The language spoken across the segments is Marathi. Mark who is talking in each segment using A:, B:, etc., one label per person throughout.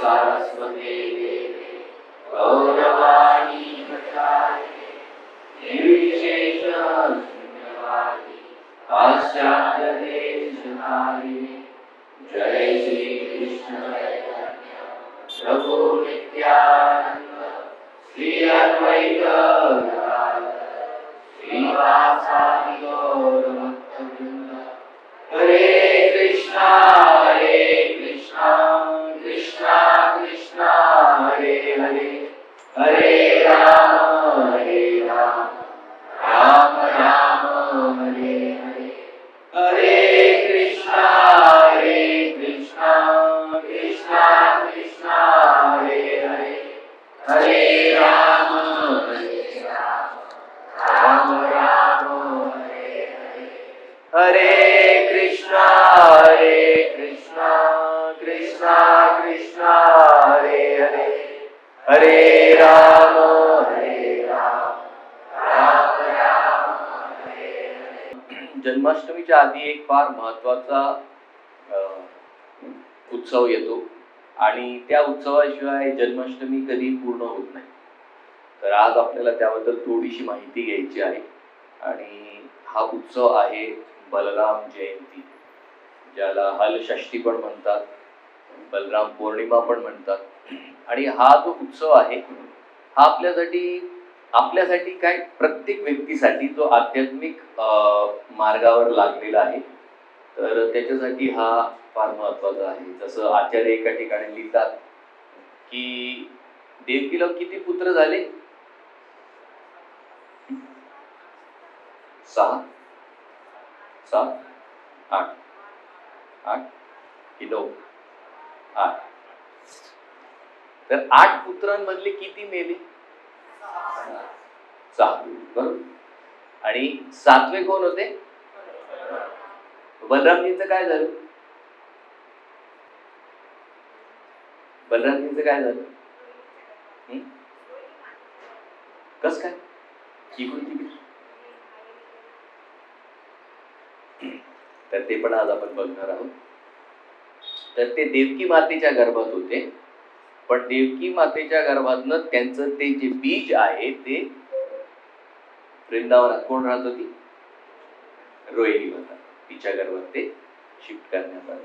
A: सरस्वती गौरवाणी प्रचारिणे निर्विशेष शून्यवादी पाश्चात्य देशधारिणे जय श्री कृष्ण चैतन्य प्रभु नित्यानंद श्री अद्वैत गदाधर श्रीवासादि गौर भक्तवृंद हरे कृष्णा कृष्णा कृष्णा हरे हरे हरे राम राम राम हरे हरे हरे कृष्णा कृष्णा कृष्णा हरे हरे हरे राम राम राम हरे हरे हरे कृष्णा कृष्णा कृष्णा हरे हरे हरे राम राम राम हरे हरे. जन्माष्टमीच्या आधी एक फार महत्वाचा उत्सव येतो आणि त्या उत्सवाशिवाय जन्माष्टमी कधी पूर्ण होत नाही. तर आज आपल्याला त्याबद्दल थोडीशी माहिती घ्यायची आहे. आणि हा उत्सव आहे बलराम जयंती, ज्याला हलषष्ठी पण म्हणतात, बलराम पौर्णिमा पण म्हणतात. आणि हा जो उत्सव आहे हा आपल्यासाठी काय प्रत्येक व्यक्तीसाठी जो आध्यात्मिक मार्गावर लागलेला आहे, तर त्याच्यासाठी हा फार महत्वाचा आहे. जसं आचार्य एका ठिकाणी लिहितात की देवकीला किती पुत्र झाले? 6 7 8 8 की 9 8. तर 8 पुत्रांमधले किती मेले? 6. बरोबर. आणि 7वे कोण होते? बलरामजींचं काय झालं? बलरामजींचं काय झालं? कस काय? तर ते पण आज आपण बघणार आहोत. तर ते देवकी मातेच्या गर्भात होते, पण देवकी मातेच्या गर्भातनं त्यांचं ते जे बीज आहे ते वृंदावनात कोण राहत होती? रोहिणी माता. तिच्या गर्भात ते शिफ्ट करण्यात आले.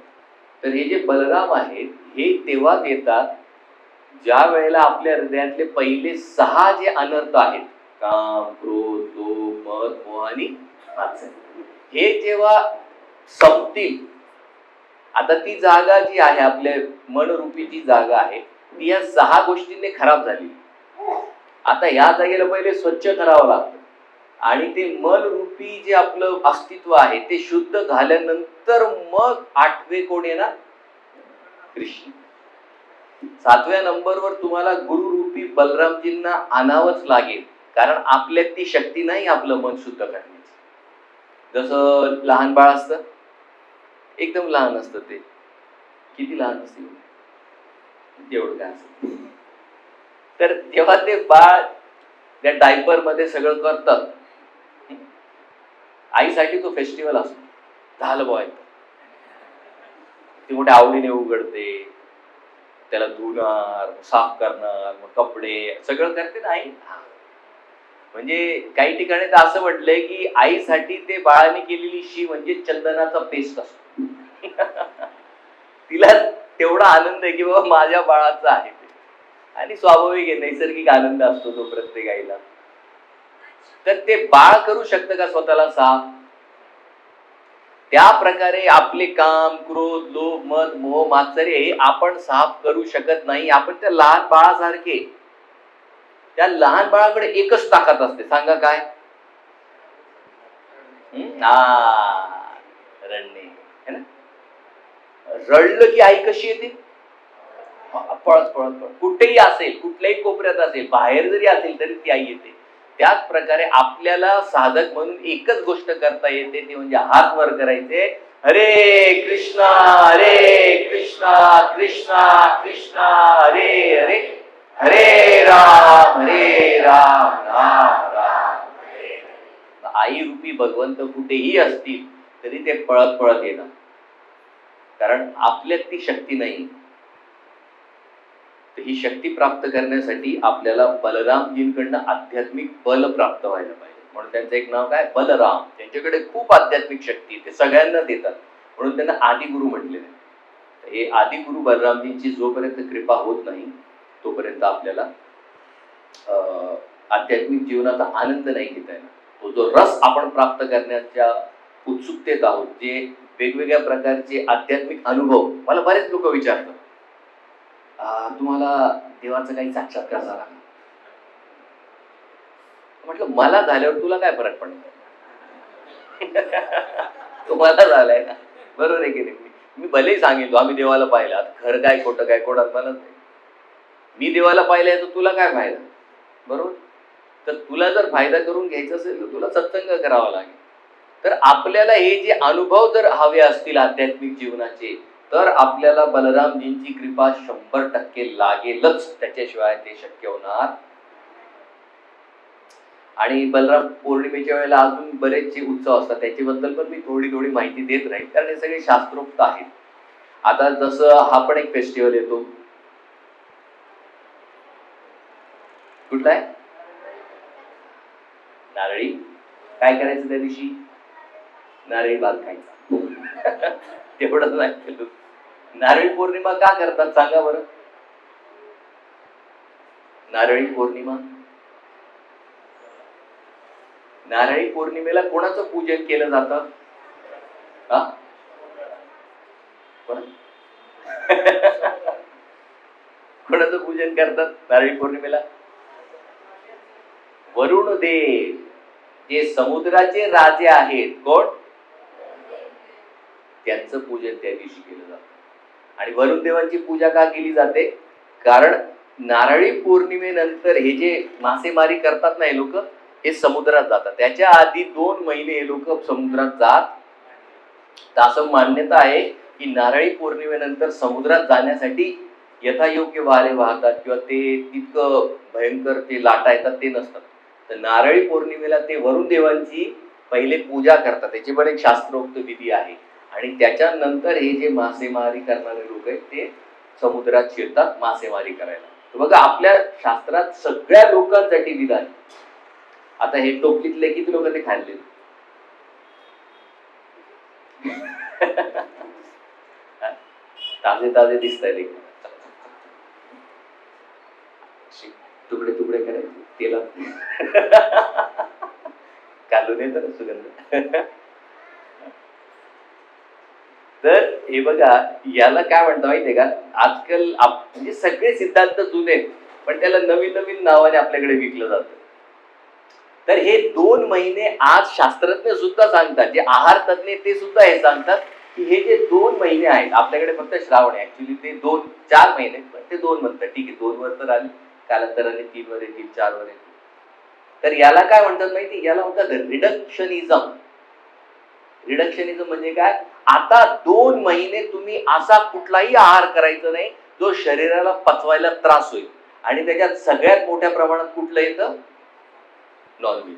A: तर हे जे बलराम आहेत हे तेव्हाच येतात ज्या वेळेला आपल्या हृदयातले पहिले 6 जे अनर्थ आहेत, काम, क्रोध, लोभ, मद, मोह आणि मात्सर्य, हे जेव्हा संपतील. आता ती जागा जी आहे आपल्या मनरूपी जी जागा आहे ती या 6 गोष्टींनी खराब झाली. आता ह्या जागेला पहिले स्वच्छ करावं लागतं आणि ते मनरूपी जे आपलं अस्तित्व आहे ते शुद्ध झाल्यानंतर मग 8वे कोण येणार? कृष्ण. 7व्या नंबरवर तुम्हाला गुरुरूपी बलरामजींना आणावंच लागेल, कारण आपल्यात ती शक्ती नाही आपलं मन शुद्ध करण्याची. जसं लहान बाळ असतं, एकदम लहान असतं, ते किती लहान असते तेवढं काय असतं. तर जेव्हा ते बाळ त्या डायपर मध्ये सगळं करतात, आईसाठी तो फेस्टिवल असतो. झालं बॉय, ती मोठ्या आवडीने उघडते, त्याला धुणार, साफ करणार, मग कपडे सगळं करते ना आई. म्हणजे काही ठिकाणी तर असं म्हटलंय की आईसाठी ते बाळाने केलेली शी म्हणजे चंदनाचा पेस्ट असतो. तिला तेवढा आनंद आहे की बाबा माझ्या बाळाचा आहे ते. आणि स्वाभाविक आहे, नैसर्गिक आनंद असतो तो प्रत्येक आईला. तर ते बाळ करू शकतं का स्वतःला साफ? त्या प्रकारे आपले काम, क्रोध, लोभ, मद, मोह, मात्सर्य हे आपण साफ करू शकत नाही. आपण त्या लहान बाळासारखे, त्या लहान बाळाकडे एकच ताकद असते. सांगा काय? रडणे, है ना? रडलं की आई कशी येते? पळत पळत पळत, कुठेही असेल, कुठल्याही कोपऱ्यात असेल, बाहेर जरी असेल तरी ती आई येते. त्याच प्रकारे आपल्याला साधक म्हणून एकच गोष्ट करता येते, ती म्हणजे हात वर करायचे, हरे कृष्णा कृष्णा कृष्णा हरे हरे, हरे राम राम राम हरे. आई रूपी भगवंत कुठेही असतील तरी ते पळत पळत येणार, कारण आपल्यात ती शक्ती नाही. तर ही शक्ती प्राप्त करण्यासाठी आपल्याला बलरामजींकडनं आध्यात्मिक बल प्राप्त व्हायला पाहिजे. म्हणून त्यांचं एक नाव काय, बलराम. त्यांच्याकडे खूप आध्यात्मिक शक्ती, ते सगळ्यांना देतात, म्हणून त्यांना आदिगुरु म्हटलेले. हे आदिगुरु बलरामजींची जोपर्यंत कृपा होत नाही तोपर्यंत आपल्याला आध्यात्मिक जीवनाचा आनंद नाही घेता येणार. तो जो रस आपण प्राप्त करण्याच्या उत्सुकतेत आहोत, जे वेगवेगळ्या प्रकारचे आध्यात्मिक अनुभव, मला बरेच लोक विचारतात, तुम्हाला देवाचा काही साक्षात्कार झाला? म्हटलं मला झाल्यावर तुला काय फरक पडणार? तुम्हाला झालाय ना, बरोबर आहे की नाही? मी भलेही सांगितलो आम्ही देवाला पाहिला, खरं काय खोटं काय कोणात मला नाही. मी देवाला पाहिलंय तर तुला काय फायदा, बरोबर? तर तुला जर फायदा करून घ्यायचा असेल तर तुला सत्संग करावा लागेल. तर आपल्याला हे जे अनुभव जर हवे असतील आध्यात्मिक जीवनाचे, तर आपल्याला बलरामजींची कृपा 100% लागेलच, त्याच्याशिवाय ते शक्य होणार. आणि बलराम पौर्णिमेच्या वेळेला अजून बरेचसे उत्सव असतात, त्याच्याबद्दल पण मी थोडी थोडी माहिती देत राहील, कारण हे सगळे शास्त्रोक्त आहेत. आता जसं हा पण एक फेस्टिवल येतो, कुठला आहे? नारळी. काय करायचं त्या दिवशी? नारळी भात खायचा. तेवढंच नाही केलं. नारळी पौर्णिमा का करतात सांगा बरं? नारळी पौर्णिमा, नारळी पौर्णिमेला कोणाचं पूजन केलं जातं? कोणाचं पूजन करतात नारळी पौर्णिमेला? वरुण देव, जे समुद्राचे राजे आहेत. कोण? त्यांचं पूजन त्या दिवशी केलं जातं. आणि वरुण देवांची पूजा का केली जाते? कारण नारळी पौर्णिमेनंतर हे जे मासेमारी करतात ना हे लोक, हे समुद्रात जातात. त्याच्या आधी 2 महिने हे लोक समुद्रात जात. तर असं मान्यता आहे की नारळी पौर्णिमेनंतर समुद्रात जाण्यासाठी यथायोग्य वारे वाहतात किंवा ते तितकं भयंकर ते लाटा येतात ते नसतात. तर नारळी पौर्णिमेला ते वरुण देवांची पहिले पूजा करतात, त्याची पण एक शास्त्रोक्त विधी आहे. आणि त्याच्यानंतर हे जे मासेमारी करणारे लोक आहेत ते समुद्रात शिरतात मासेमारी करायला. तर बघा आपल्या शास्त्रात सगळ्या लोकांसाठी विधान. आता हे टोपलीतले किती लोक ते खाल्ले? ताजे ताजे दिसत आहेत, तुकडे तुकडे करायचे तेलात घालून येत ना सुगंध. तर हे बघा, याला काय म्हणतात माहितीये का? आजकाल म्हणजे सगळे सिद्धांत जुने, पण त्याला नवीन नवीन नावाने आपल्याकडे विकलं जातं. तर हे 2 महिने आज शास्त्रज्ञ सुद्धा सांगतात, जे आहार तज्ञ ते सुद्धा हे सांगतात की हे जे 2 महिने आहेत, आपल्याकडे फक्त श्रावण आहे, ऍक्च्युली ते 4 महिने, पण ते 2 म्हणतात. ठीक आहे, 2 वर तर आले, कालांतराने 3 वर येतील, 4 वर येतील. तर याला काय म्हणतात माहिती? याला म्हणतात रिडक्शनिझम. रिडक्शनिझम म्हणजे काय? आता 2 महिने तुम्ही असा कुठलाही आहार करायचा नाही जो शरीराला पचवायला त्रास होईल. आणि त्याच्यात सगळ्यात मोठ्या प्रमाणात कुठलं येतं? नॉनव्हेज.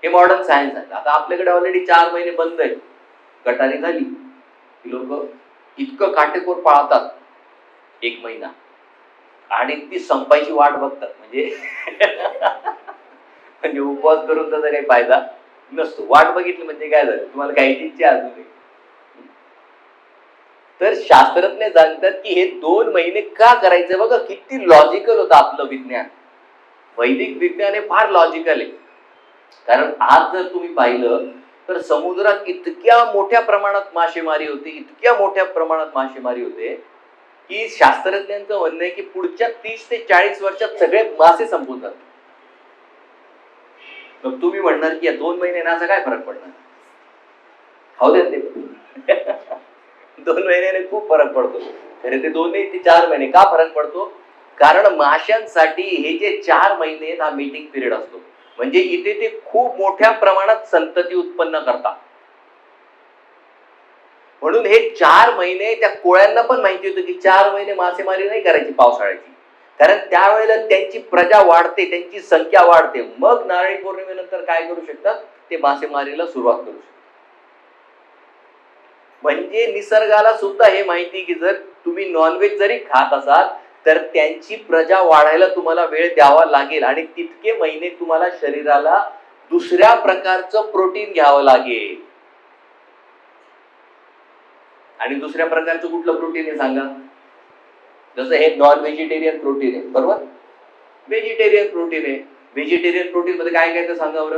A: हे मॉडर्न सायन्स आहे. आता आपल्याकडे ऑलरेडी 4 महिने बंद आहे, गटारी झाली. लोक इतकं काटेकोर पाळतात 1 महिना, आणि ती संपायची वाट बघतात. म्हणजे उपवास करून त्याचा काही फायदा नसतो. वाट बघितली म्हणजे काय झालं? तुम्हाला खायची इच्छा अजून. तर शास्त्रज्ञ सांगतात की हे 2 महिने का करायचे? बघा किती लॉजिकल होतं आपलं विज्ञान. वैदिक विज्ञान हे फार लॉजिकल आहे. कारण आज जर तुम्ही पाहिलं तर समुद्रात इतक्या मोठ्या प्रमाणात मासेमारी होते, इतक्या मोठ्या प्रमाणात मासेमारी होते की शास्त्रज्ञांचं म्हणणं आहे की पुढच्या 30 ते 40 वर्षात सगळे मासे संपून जातात. मग तुम्ही म्हणणार की या 2 महिन्यांना असा काय फरक पडणार? खाऊ द्या ते. 2 महिन्याने खूप फरक पडतो. खरे ते 2 ते 4 महिने का फरक पडतो? कारण माशांसाठी हे जे 4 महिने हा मीटिंग पिरियड असतो. म्हणजे इथे ते खूप मोठ्या प्रमाणात संतती उत्पन्न करतात. म्हणून हे 4 महिने त्या कोळ्यांना पण माहिती होतं की 4 महिने मासेमारी नाही करायची पावसाळ्याची, कारण त्यावेळेला त्यांची प्रजा वाढते, त्यांची संख्या वाढते. मग नारळी पौर्णिमेनंतर काय करू शकतात? ते मासेमारीला सुरुवात करू शकतात. म्हणजे निसर्गाला सुद्धा हे माहिती की जर तुम्ही नॉनव्हेज जरी खात असाल तर त्यांची प्रजा वाढायला तुम्हाला वेळ द्यावा लागेल आणि तितके महिने तुम्हाला शरीराला दुसऱ्या प्रकारचं प्रोटीन घ्यावं लागेल. आणि दुसऱ्या प्रकारचं कुठलं प्रोटीन आहे सांगा? जसं हे नॉन व्हेजिटेरियन प्रोटीन आहे, बरोबर? व्हेजिटेरियन प्रोटीन आहे. व्हेजिटेरियन प्रोटीन मध्ये काय काय तर सांगा बरं.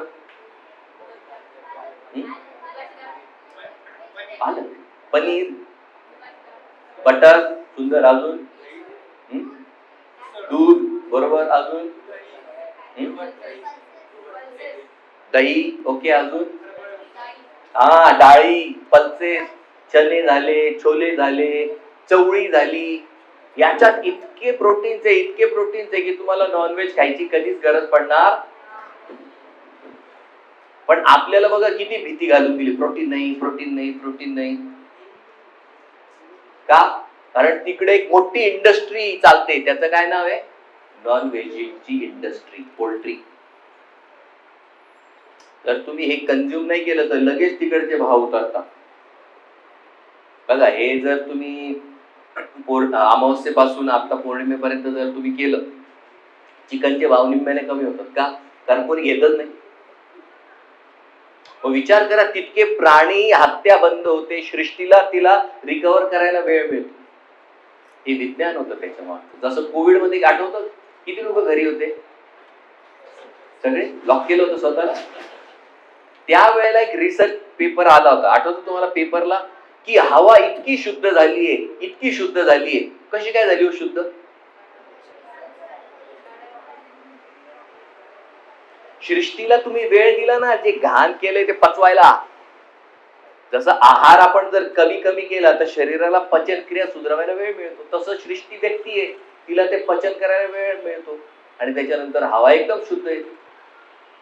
A: पालक, पनीर, बटर, सुंदर, अजून दूध, बरोबर, अजून दही, ओके, अजून हा डाळी, पल्सेस, चणे झाले, छोले झाले, चवळी झाली. याच्यात इतके प्रोटीन्स आहे की तुम्हाला नॉनव्हेज खायची कधीच गरज पडणार. पण आपल्याला बघा किती भीती घालून दिली, प्रोटीन नाही, प्रोटीन नाही, प्रोटीन नाही. का? कारण तिकडे एक मोठी इंडस्ट्री चालते, त्याचं काय नाव आहे? नॉन व्हेजची इंडस्ट्री, पोल्ट्री. जर तुम्ही हे कंझ्युम नाही केलं तर लगेच तिकडचे भाव उतरतात. बघा, हे जर तुम्ही अमावस्येपासून आता पौर्णिमेपर्यंत जर तुम्ही केलं, चिकनचे भाव निम्म्याने कमी होतात. का? कारण कोणी घेतच नाही. विचार करा, तितके प्राणी हत्या बंद होते, सृष्टीला तिला रिकव्हर करायला वेळ मिळतो. हे विज्ञान होतं त्याच्यामुळे. जसं कोविड मध्ये आठवतं किती लोक घरी होते, सगळे लॉक केलं होतं स्वतःला. त्यावेळेला एक रिसर्च पेपर आला होता, आठवतं तुम्हाला पेपरला, की हवा इतकी शुद्ध झालीये, इतकी शुद्ध झालीये. कशी काय झाली हो शुद्ध? सृष्टीला तुम्ही वेळ दिला ना, जे घाण केलंय ते पचवायला. जसं आहार आपण जर कमी कमी केला तर शरीराला पचन क्रिया सुधारायला वेळ मिळतो. तसं सृष्टी व्यक्ती आहे, तिला ते पचन करायला वेळ मिळतो आणि त्याच्यानंतर हवा एकदम शुद्ध येते.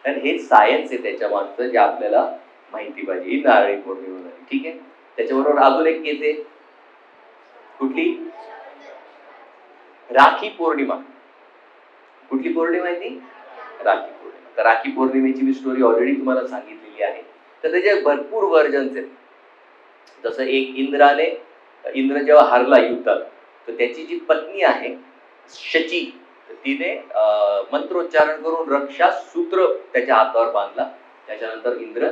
A: आणि हे सायन्स आहे त्याच्या मागचं, जे आपल्याला माहिती पाहिजे. ही नारळी पौर्णिमा झाली, ठीक आहे. त्याच्याबरोबर अजून एक येते, कुठली? राखी पौर्णिमा. कुठली पौर्णिमा आहे ती? राखी पौर्णिमा. तर राखी पौर्णिमेची मी स्टोरी ऑलरेडी तुम्हाला सांगितलेली आहे. तर त्याचे भरपूर वर्जन्स आहेत. जसं एक इंद्र जेव्हा हरला युद्धात, तर त्याची जी पत्नी आहे शची, तिने मंत्रोच्चारण करून रक्षा सूत्र त्याच्या हातावर बांधला. त्याच्यानंतर इंद्र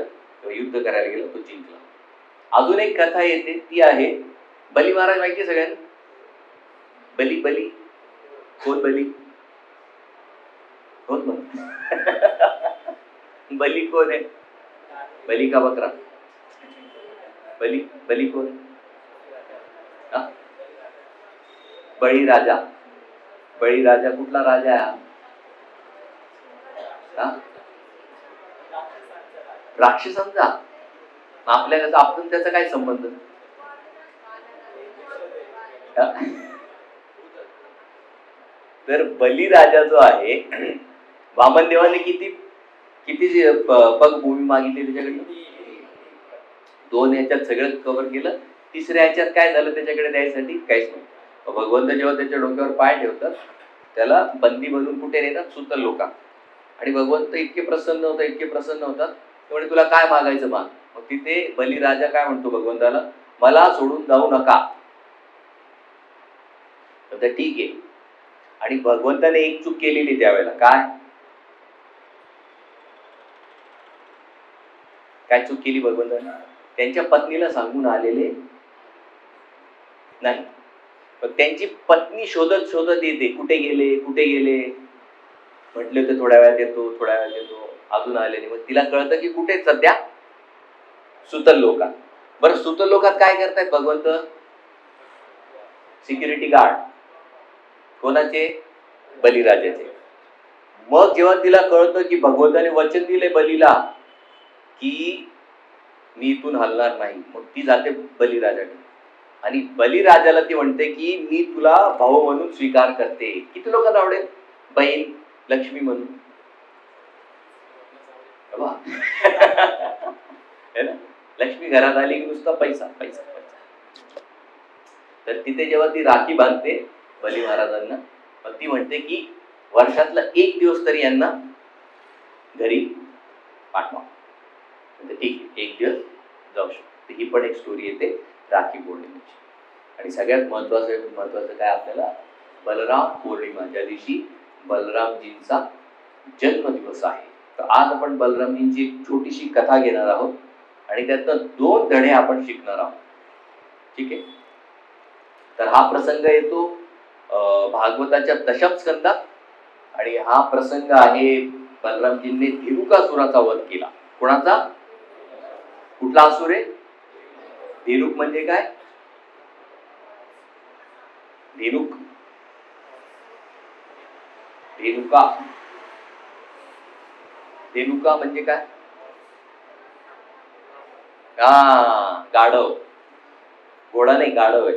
A: युद्ध करायला गेला, तो जिंकला. अजून एक कथा येते, ती आहे बली महाराज. माहिती सगळ्यांना? बली कोण? बली कोण आहे? बली का बकरा? बली कोण? बळीराजा. बळीराजा कुठला राजा आहे हा? राक्षसांचा. आपल्याला आपण त्याचा काय संबंध? तर बलीराजा जो आहे, वामन देवाने किती पग भूमी मागितली त्याच्याकडे? 2 याच्यात सगळं कव्हर केलं. तिसऱ्या याच्यात काय झालं त्याच्याकडे द्यायसाठी? काहीच नाही. भगवंत जेव्हा त्याच्या डोक्यावर पाय ठेवतात, त्याला बंदी बनवून कुठे नेतात? सुतल लोका. आणि भगवंत इतके प्रसन्न होतात, त्यामुळे तुला काय मागायचं माग. मग तिथे बलीराजा काय म्हणतो भगवंताला, मला सोडून जाऊ नका. तर ठीक आहे. आणि भगवंताने एक चूक केलेली त्यावेळेला. काय चूक केली भगवंताने? त्यांच्या पत्नीला सांगून आलेले नाही. पण त्यांची पत्नी शोधत येते, कुठे गेले म्हटले तर थोड्या वेळात येतो, अजून आले नाही. मग तिला कळतं की कुठे सध्या? सुतल लोकात. बरं, सुतल लोकात काय करतायत भगवंत? Security guard. कोणाचे? बलीराजाचे. मग जेव्हा तिला कळतं की भगवंताने वचन दिले बलीला की मी इथून हलणार नाही, मग ती जाते बलीराजाकडे आणि बलीराजाला ती म्हणते की मी तुला भाऊ म्हणून स्वीकार करते. किती लोकांना आवडेल बहीण लक्ष्मी म्हणून? लक्ष्मी घरात आली की नुसता पैसा पैसा पैसा. तर तिथे जेव्हा ती राखी बांधते बली महाराजांना, मग ती म्हणते की वर्षातला 1 दिवस तरी यांना घरी पाठवा. म्हणजे ठीक, 1 दिवस जाऊ शकतो. ही पण एक स्टोरी येते. राखी पौर्णिमेची. आणि सगळ्यात महत्वाचं काय आपल्याला, बलराम पौर्णिमा, ज्या दिवशी बलरामजींचा जन्मदिवस आहे. तर आज आपण बलरामजींची एक छोटीशी कथा घेणार आहोत आणि त्यातनं 2 धडे आपण शिकणार आहोत. ठीक आहे. तर हा प्रसंग येतो भागवताच्या दशम स्कंदात आणि हा प्रसंग आहे बलरामजींनी धेनुकासुराचा वध केला. कोणाचा? कुठला असुर आहे? धेनुक म्हणजे काय? धेनुक, धेनुका, धेनुका म्हणजे काय? गाढव. घोडा नाही, गाढव आहे.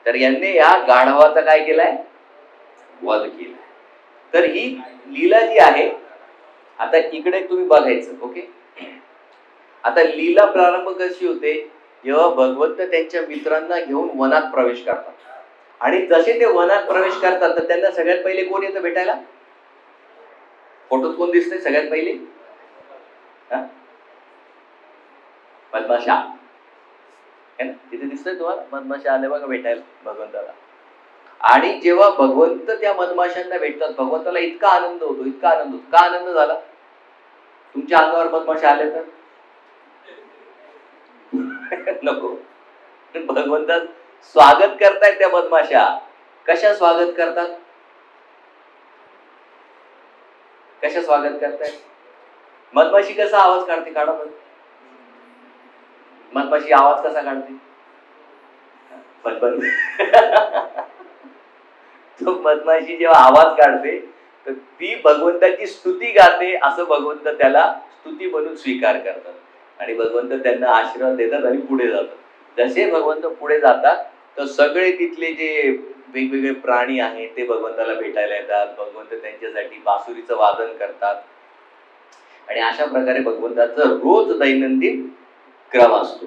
A: तर यांनी या गाढवाचा काय केलाय? वध केलाय. तर ही लीला जी आहे, आता इकडे तुम्ही बघायचं. ओके. आता लीला प्रारंभ कशी होते, जेव्हा भगवंत त्यांच्या मित्रांना घेऊन वनात प्रवेश करतात आणि जसे ते वनात प्रवेश करतात तर त्यांना सगळ्यात पहिले कोण येतं भेटायला? फोटोत कोण दिसतंय सगळ्यात पहिले? मधमाशा. तिथे दिसतंय तुम्हाला? मधमाशा आले बघा भेटायला भगवंताला. आणि जेव्हा भगवंत त्या मधमाशांना भेटतात, भगवंताला इतका आनंद होतो, इतका आनंद होतो. का आनंद झाला? तुमच्या अंगावर मधमाशा आले तर नको. भगवंतात स्वागत करतायत त्या मधमाशा. कशा स्वागत करतात? कशा स्वागत करतायत? मधमाशी कसा आवाज काढते? काढा. मधमाशी आवाज कसा काढते? तो मधमाशी जेव्हा आवाज काढते तर ती भगवंताची स्तुती गाते, असं भगवंत त्याला स्तुती म्हणून स्वीकार करतात आणि भगवंत त्यांना आशीर्वाद देतात आणि पुढे जातात. जसे भगवंत पुढे जातात तर सगळे तिथले जे वेगवेगळे प्राणी आहेत ते भगवंताला भेटायला येतात. भगवंत त्यांच्यासाठी बासुरीचं वादन करतात आणि अशा प्रकारे भगवंताचं रोज दैनंदिन क्रम असतो.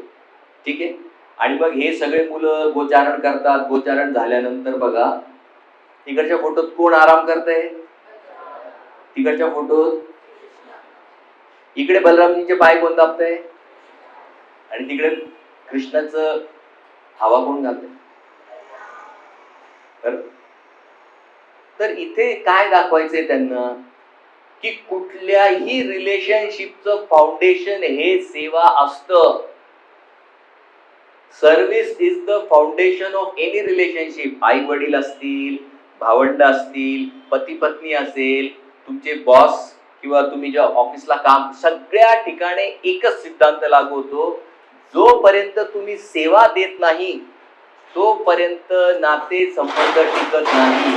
A: ठीक आहे. आणि मग हे सगळे मुलं गोचारण करतात. गोचारण झाल्यानंतर बघा, तिकडच्या फोटोत कोण आराम करतंय? तिकडच्या फोटोत इकडे बलरामजींचे पाय कोण दाबतंय आणि तिकडे कृष्णाचं हवा कोण घालतंय? तर इथे काय दाखवायचंय त्यांना, की कुठल्याही रिलेशनशिपचं फाउंडेशन हे सेवा असतं. Service is the foundation of any relationship. आई वडील असतील, भावंड असतील, पती पत्नी असेल, तुमचे बॉस किंवा तुम्ही ज्या ऑफिसला काम, सगळ्या ठिकाणी एकच सिद्धांत लागू होतो, जोपर्यंत तुम्ही सेवा देत नाही तोपर्यंत नाते संबंध टिकत नाही.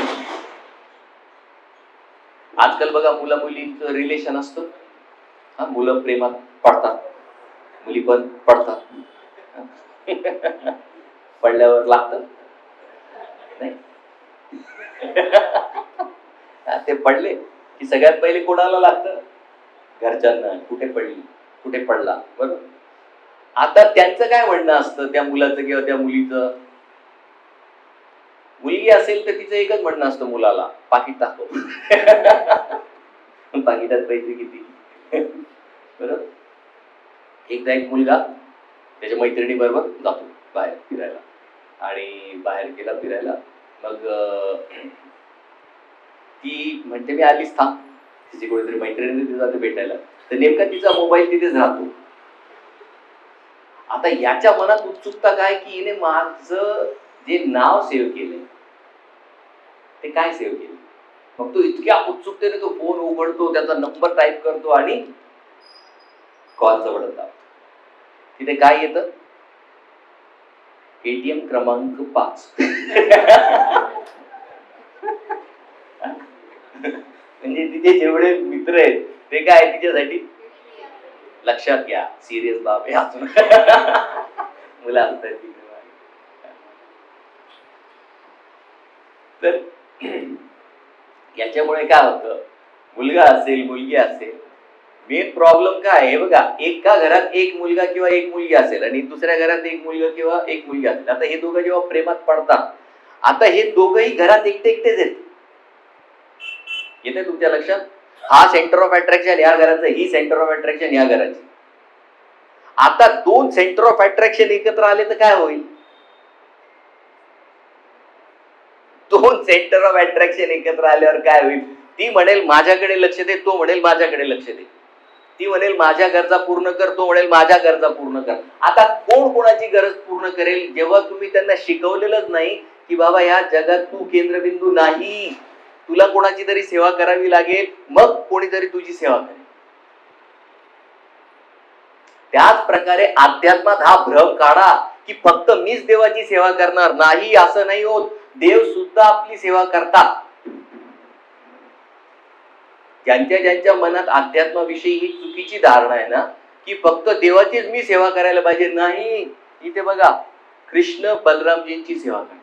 A: आजकाल बघा मुला मुलींचं रिलेशन असतं, मुलं प्रेमात पडतात, मुली पण पडतात. पडल्यावर लागतं नाही. ते पडले की सगळ्यात पहिले कोणाला लागतं? घरच्यांना. कुठे पडली, कुठे पडला. बरोबर. आता त्यांचं काय म्हणणं असतं त्या मुलाचं किंवा त्या मुलीचं? मुलगी असेल तर तिचं एकच म्हणणं असतं मुलाला, पाकिट टाकतो. पाकिटात पैसे किती? बरोबर. एकदा एक मुलगा त्याच्या मैत्रिणी बरोबर जातो बाहेर फिरायला आणि बाहेर गेला फिरायला. मग ती म्हणते मी आलीच थांब. तिची कोणीतरी मैत्रिणी तिथे जाते भेटायला, तर नेमका तिचा मोबाईल तिथेच राहतो. आता याच्या मनात उत्सुकता काय, की हिने माझं जे नाव सेव्ह केलंय ते काय सेव्ह केलं. मग तो इतक्या उत्सुकतेने तो फोन उघडतो, त्याचा नंबर टाईप करतो आणि कॉलचा बटन दाबतो. तिथे काय येतं? ATM क्रमांक 5. म्हणजे तिथे जेवढे मित्र आहेत ते काय तिच्यासाठी लक्षात घ्या, सिरियस बाब आहे अजून. मुलं असतात. तर याच्यामुळे काय होतं, मुलगा असेल मुलगी असेल, मेन प्रॉब्लेम काय आहे बघा, एका घरात एक मुलगा किंवा एक मुलगी असेल आणि दुसऱ्या घरात एक मुलगा किंवा एक मुलगी असेल. आता हे दोघं जेव्हा प्रेमात पडतात, आता हे दोघंही घरात एकटे एकटेच आहेत. येते तुमच्या लक्षात? हा सेंटर ऑफ अट्रॅक्शन या घराचं, ही सेंटर ऑफ अट्रॅक्शन या घराची. आता दोन सेंटर ऑफ अट्रॅक्शन एकत्र आले तर काय होईल? दोन सेंटर ऑफ अट्रॅक्शन एकत्र आल्यावर काय होईल? ती म्हणेल माझ्याकडे लक्ष दे, तो म्हणेल माझ्याकडे लक्ष दे. ती म्हणेल माझ्या गरजा पूर्ण कर, तो म्हणेल माझ्या गरजा पूर्ण कर. आता कोण कोणाची गरज पूर्ण करेल? जेव्हा तुम्ही त्यांना शिकवलेलंच नाही की बाबा या जगात तू केंद्रबिंदू नाही, तुला कोणाची तरी सेवा करावी लागेल, मग कोणीतरी तुझी सेवा करेल. त्याच प्रकारे अध्यात्मात हा भ्रम काढा की फक्त मीच देवाची सेवा करणार. नाही, असं नाही होत. देव सुद्धा आपली सेवा करतात. ज्यांच्या मनात अध्यात्माविषयी ही चुकीची धारणा आहे ना की फक्त देवाचीच मी सेवा करायला पाहिजे, नाही. इथे बघा, कृष्ण बलरामजींची सेवा करतात,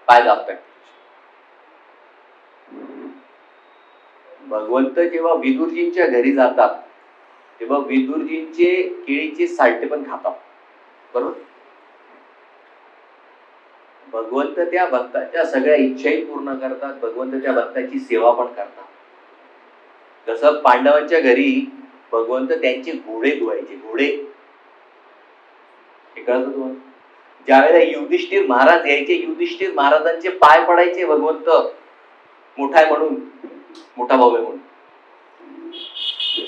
A: पाय दाबतात. भगवंत जेव्हा विदुरजींच्या घरी जातात तेव्हा विदुरजींचे केळीचे साल्टे पण खातात, बरोबर. भगवंत त्या भक्ताच्या सगळ्या इच्छाही पूर्ण करतात, भगवंत त्या भक्ताची सेवा पण करतात. जसं पांडवांच्या घरी भगवंत त्यांचे घोडे धुवायचे, घोडे. हे कळतं तुम्हाला? ज्यावेळेला युधिष्ठिर महाराज यायचे, युधिष्ठिर महाराजांचे पाय पडायचे भगवंत, मोठा आहे म्हणून, मोठा भाऊ आहे म्हणून.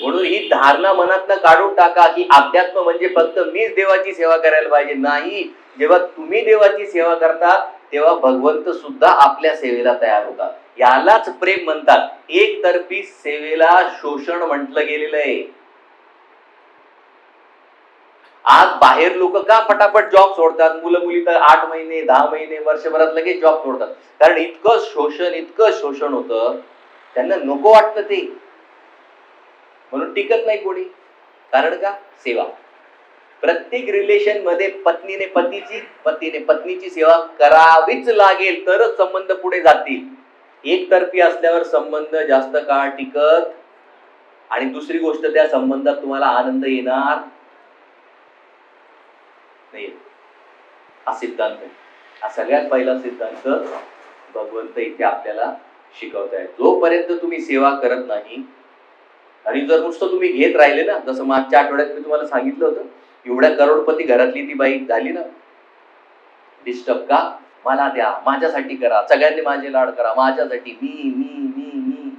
A: म्हणून ही धारणा मनातनं काढून टाका की अध्यात्म म्हणजे फक्त मीच देवाची सेवा करायला पाहिजे. नाही, जेव्हा तुम्ही देवाची सेवा करता तेव्हा भगवंत सुद्धा आपल्या सेवेला तयार होतात. यालाच प्रेम म्हणतात. एकतर्फी सेवेला शोषण म्हटलं गेलेलं आहे. आज बाहेर लोक का फटाफट जॉब सोडतात? मुलं मुली तर 8 महिने 10 महिने वर्षभरात लगेच जॉब सोडतात. कारण इतकं शोषण होतं, त्यांना नको वाटतं ते, म्हणून टिकत नाही कोणी. कारण का? सेवा. प्रत्येक रिलेशन मध्ये पत्नीने पत्नीची सेवा करावीच लागेल, तरच संबंध पुढे जातील. एकतर्फी असल्यावर संबंध जास्त काळ टिकत, आणि दुसरी गोष्ट, त्या संबंधात तुम्हाला आनंद येणार नाही. हा सिद्धांत आहे. हा सगळ्यात पहिला सिद्धांत भगवंत इथे आपल्याला शिकवतायत. जोपर्यंत तुम्ही सेवा करत नाही आणि जर नुसतं तुम्ही घेत राहिले ना, जसं मागच्या आठवड्यात मी तुम्हाला सांगितलं होतं, एवढ्या करोडपती घरातली ती बाई झाली ना डिस्टर्ब, का? मला द्या, माझ्यासाठी करा, सगळ्यांनी माझे लाड करा, माझ्यासाठी, मी मी मी मी.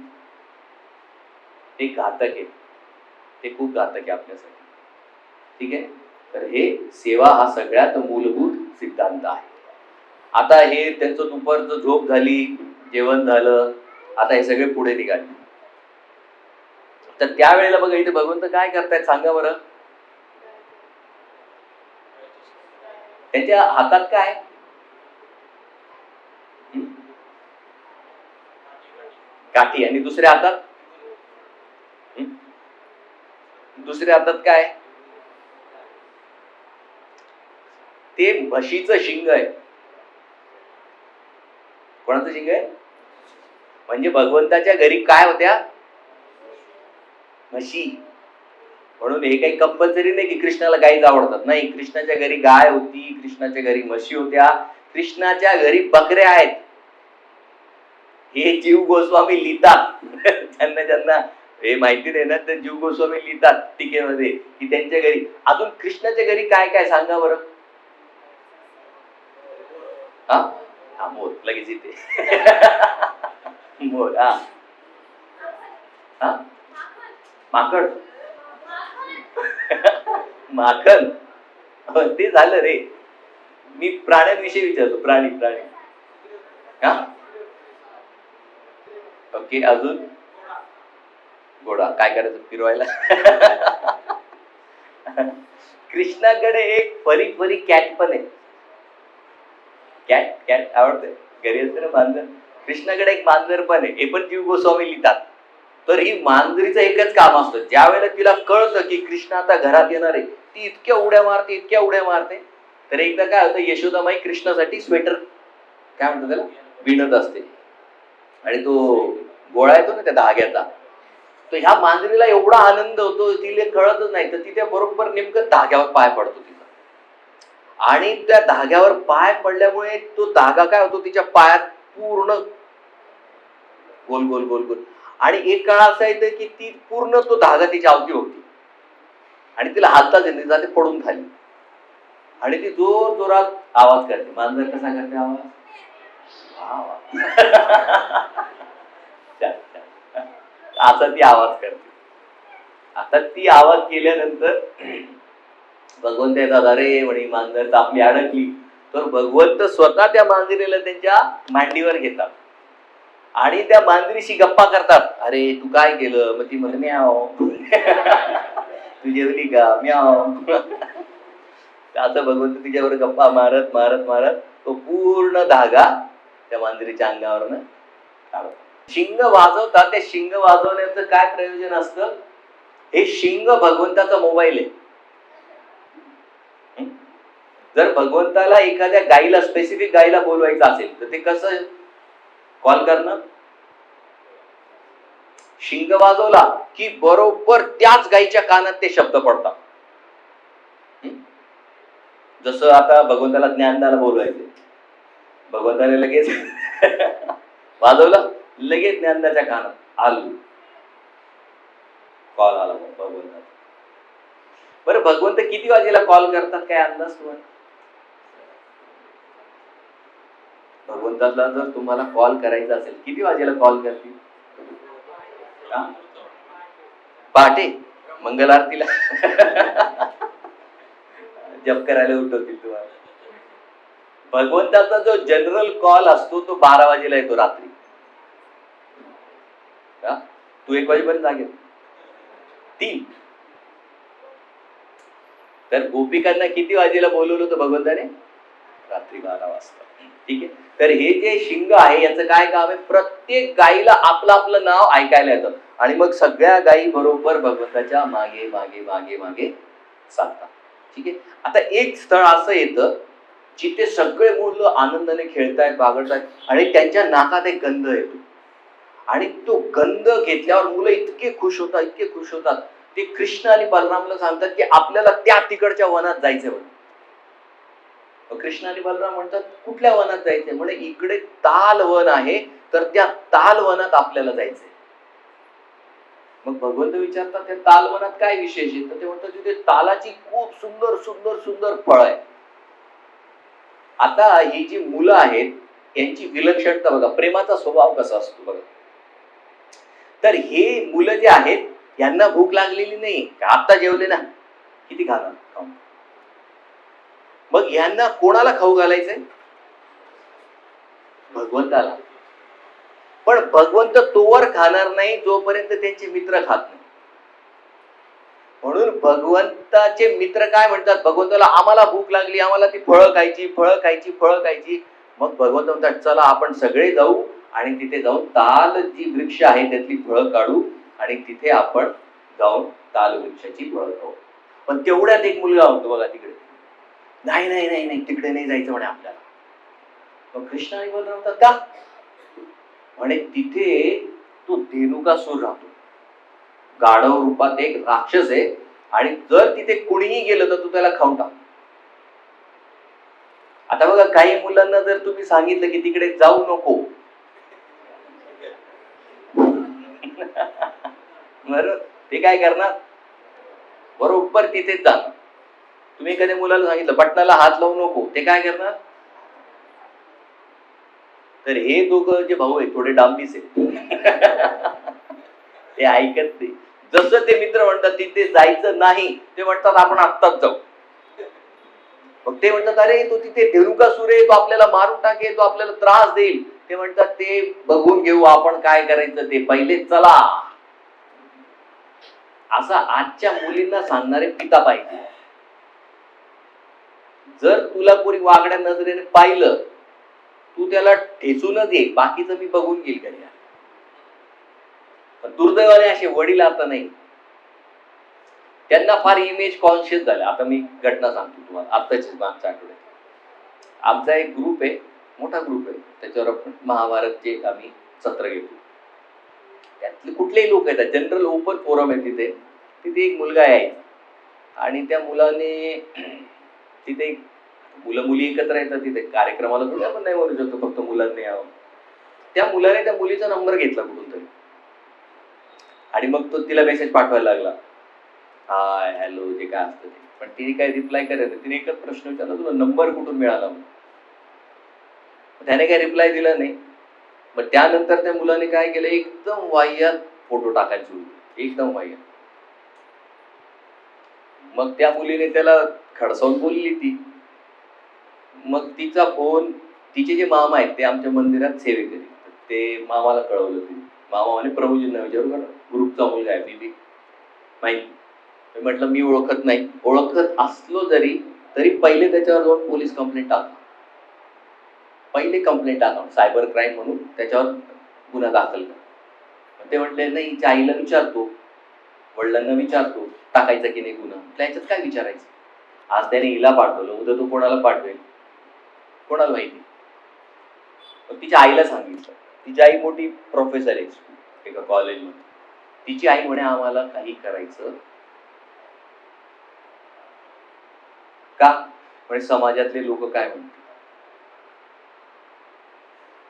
A: ते घातक आहे, ते खूप घातक आहे आपल्यासाठी. ठीक आहे. तर हे सेवा हा सगळ्यात मूलभूत सिद्धांत आहे. आता हे त्यांचं दुपारचं झोप झाली, जेवण झालं, आता हे सगळे पुढे निघाले. तर त्यावेळेला बघा इथे भगवंत काय करतायत सांगा बरं. त्याच्या हातात काय? काठी. आणि दुसऱ्या हातात काय? ते म्हशीचं शिंग आहे. कोणाचं शिंग आहे? म्हणजे भगवंताच्या घरी काय होत्या? म्हशी. म्हणून हे काही कंपल्सरी नाही की कृष्णाला गायीच आवडतात. नाही, कृष्णाच्या घरी गाय होती, कृष्णाच्या घरी म्हशी होत्या, कृष्णाच्या घरी बकऱ्या आहेत. हे जीव गोस्वामी लिहितात. ज्यांना हे माहिती नाही ना, तर जीव गोस्वामी लिहितात टीकेमध्ये की त्यांच्या घरी. अजून कृष्णाच्या घरी काय काय सांगा बरं. हा मोर, लगेच इथे मोर. हा माकड. माखन ते झालं रे. मी प्राण्यांविषयी विचारतो. प्राणी. हा ओके. अजून घोडा. काय करायचं? फिरवायला. कृष्णाकडे एक परी कॅट पण आहे. कॅट आवडते, घरी असते ना मांजर. कृष्णाकडे एक मांजर पण आहे. हे पण जीव गोस्वामी लिहितात. तर ही मांजरीचं एकच काम असतं, ज्या वेळेला तिला कळतं की कृष्ण आता घरात येणार आहे, ती इतक्या उड्या मारते. तर एकदा काय होतं, यशोदामाई कृष्णासाठी स्वेटर, काय म्हणतात त्याला, विणत असते. आणि तो गोळा येतो ना त्या धाग्याचा, तर ह्या मांजरीला एवढा आनंद होतो, तिला कळतच नाही. तर तिथे बरोबर नेमकं धाग्यावर पाय पडतो तिचा, आणि त्या धाग्यावर पाय पडल्यामुळे तो धागा काय होतो, तिच्या पायात पूर्ण गोल गोल. आणि एक काळ असा येतं की ती पूर्ण तो धागा तिच्या अवती होती. आणि तिला हालताच येत नाही, जाते पडून खाली. आणि ती जोर जोरात आवाज करते. मांजर कसा करते आवाज? असा ती आवाज करते. आता ती आवाज केल्यानंतर भगवंत येतात, अरे म्हणे मांजर तर आपली अडकली. तर भगवंत स्वतः त्या मांजरीला त्यांच्या मांडीवर घेतात आणि त्या मांजरीशी गप्पा करतात. अरे तू काय केलं? मग ती म्हणे म्याव. तू जेवली का? म्याव. असं भगवंत तिच्यावर गप्पा मारत मारत मारत तो पूर्ण धागा त्या मांजरीच्या अंगावरनं काढतो. शिंग वाजवतात. त्या शिंग वाजवण्याचं काय प्रयोजन असतं? हे शिंग भगवंताचा मोबाईल आहे. जर भगवंताला एखाद्या गाईला, स्पेसिफिक गाईला बोलवायचं असेल तर ते कसं कॉल करणं? शिंग वाजवला की बरोबर त्याच गाईच्या कानात ते शब्द पडतात. जसं आता भगवंताला ज्ञानदाला बोलवायचे, भगवंताने लगेच वाजवलं, लगेच ज्ञानदाच्या कानात आलो, कॉल आला भगवंताचा. बरं भगवंत किती वाजेला कॉल करतात काय अंदाज तुम्हाला? भगवंताला जर तुम्हाला कॉल करायचा असेल किती वाजेला कॉल करतील? पहाटे मंगल आरतीला जप करायला उठवतील तुम्हाला. भगवंताचा जो जनरल कॉल असतो तो 12 वाजेला येतो रात्री. तू 1 वाजेपर्यंत जागेल 3. तर गोपिकांना किती वाजेला बोलवलं होतं भगवंताने? रात्री 12 वाजता. ठीक आहे. तर हे जे शिंग आहे याचं काय काम आहे? प्रत्येक गाईला आपलं आपलं नाव ऐकायला येतं आणि मग सगळ्या गायी बरोबर भगवंताच्या मागे मागे मागे मागे चालतात. ठीक आहे. आता एक स्थळ असं येतं जिथे सगळे मुलं आनंदाने खेळतायत, बागडतायत आणि त्यांच्या नाकात एक गंध येतो आणि तो गंध घेतल्यावर मुलं इतके खुश होतात, इतके खुश होतात. ते कृष्ण आणि बलरामला सांगतात की आपल्याला त्या तिकडच्या वनात जायचंय म्हणून. कृष्ण आणि बलराम म्हणतात कुठल्या वनात जायचंय? म्हणे इकडे ताल वन आहे, तर त्या ताल वनात आपल्याला जायचंय. मग भगवंत विचारतात त्या ताल वनात काय विशेष आहे? तर ते म्हणतात तिथे तालाची खूप सुंदर सुंदर सुंदर फळ आहे. आता ही जी मुलं आहेत यांची विलक्षणता बघा, प्रेमाचा स्वभाव कसा असतो बघा. तर हे मुलं जे आहेत यांना भूक लागलेली नाही, आता जेवले ना, किती खाणार? मग यांना कोणाला खाऊ घालायचंय? भगवंताला. पण भगवंत तोवर खाणार नाही जोपर्यंत त्यांचे मित्र खात नाही. म्हणून भगवंताचे मित्र काय म्हणतात भगवंताला, आम्हाला भूक लागली, आम्हाला ती फळं खायची, फळं खायची, फळं खायची. मग भगवंत म्हणतात चला आपण सगळे जाऊ आणि तिथे जाऊन ताल जी वृक्ष आहे त्यातली फळं काढू आणि तिथे आपण जाऊन ताल वृक्षाची फळं खाऊ. पण तेवढ्यात एक मुलगा होतो बघा तिकडे, नाही नाही नाही नाही तिकडे नाही जायचं म्हणे आपल्याला. मग कृष्ण आणि बलराम म्हणतात का? म्हणे तिथे तो धेनुकासूर राहतो, गाढव रूपात एक राक्षस आहे आणि जर तिथे कुणीही गेलं तर तू त्याला खाऊन टाक. आता बघा काही मुलांना जर तुम्ही सांगितलं की तिकडे जाऊ नको, बरं ते काय करणार? बरोबर तिथेच जाणार. तुम्ही एखाद्या मुलाला सांगितलं बटनाला हात लावू नको, ते काय करणार? तर हे दोघं जे भाऊ आहेत थोडे डांबीस आहेत. ते ऐकत नाही. जसं ते मित्र म्हणतात तिथे जायचं नाही, ते म्हणतात आपण आत्ताच जाऊ. मग ते म्हणतात अरे तो तिथे धेनुकासूर आहे, तो आपल्याला मारून टाकेल, तो आपल्याला त्रास देईल. ते म्हणतात ते बघून घेऊ आपण काय करायचं ते, पहिले चला. असं आजच्या मुलींना सांगणारे पिता पाहिजे. जर तुला कोणी वागड्या नजरेने पाहिलं तू त्याला ठेचूनच ये, बाकीचं मी बघून घेईल घरी. पण दुर्दैवाने असे वडील आता नाही, त्यांना फार इमेज कॉन्शियस झाले. आता मी घटना सांगतो तुम्हाला, आत्ताचीच मागच्या आठवड्यात आमचा एक ग्रुप आहे, मोठा ग्रुप आहे, त्याच्यावर आपण महाभारतचे आम्ही सत्र घेतो. त्यातले कुठलेही लोक येतात, जनरल ओपन फोरम आहे तिथे. तिथे एक मुलगा आहे आणि त्या मुलाने तिथे मुलं मुली एकत्र येतात तिथे कार्यक्रमाला, थोडी आपण नाही म्हणू शकतो फक्त मुलांनी यावं. त्या मुलाने त्या मुलीचा नंबर घेतला कुठून तरी आणि मग तो तिला मेसेज पाठवायला लागला. हाय हॅलो जे काय असतं ते. पण तिने काय रिप्लाय करायचं, तिने एकच प्रश्न विचारला, तुला नंबर कुठून मिळाला म्हणून. त्याने काय रिप्लाय दिला नाही. मग त्यानंतर त्या मुलाने काय केलं, एकदम वाह्यात फोटो टाकायला सुरू केले, एकदम वाह्यात. मग त्या मुलीने त्याला खडसावून बोलली ती. मग तिचा फोन, तिचे जे मामा आहेत ते आमच्या मंदिरात सेवेकरी, ते मामाला कळवलं तिने. मामा म्हणे प्रभूजींना विचारू, कारण ग्रुपचा मुलगा आहे, मी माहिती. म्हटलं मी ओळखत नाही, ओळखत असलो जरी तरी पहिले त्याच्यावर जाऊन पोलीस कंप्लेंट टाका, पहिले कंप्लेंट टाका, सायबर क्राईम म्हणून त्याच्यावर गुन्हा दाखल करा. ते म्हटले नाही, हिच्या आईला विचारतो, वडिलांना विचारतो टाकायचा की नाही गुन्हा. त्याच्यात काय विचारायचं. आज त्याने हिला पाठवलं, उद्या तो कोणाला पाठवेल कोणाला माहिती. तिच्या आईला सांगितलं. तिची आई मोठी प्रोफेसर आहे एका कॉलेजमध्ये. तिची आई म्हणे आम्हाला काही करायचं का, म्हणजे समाजातले लोक काय म्हणतील.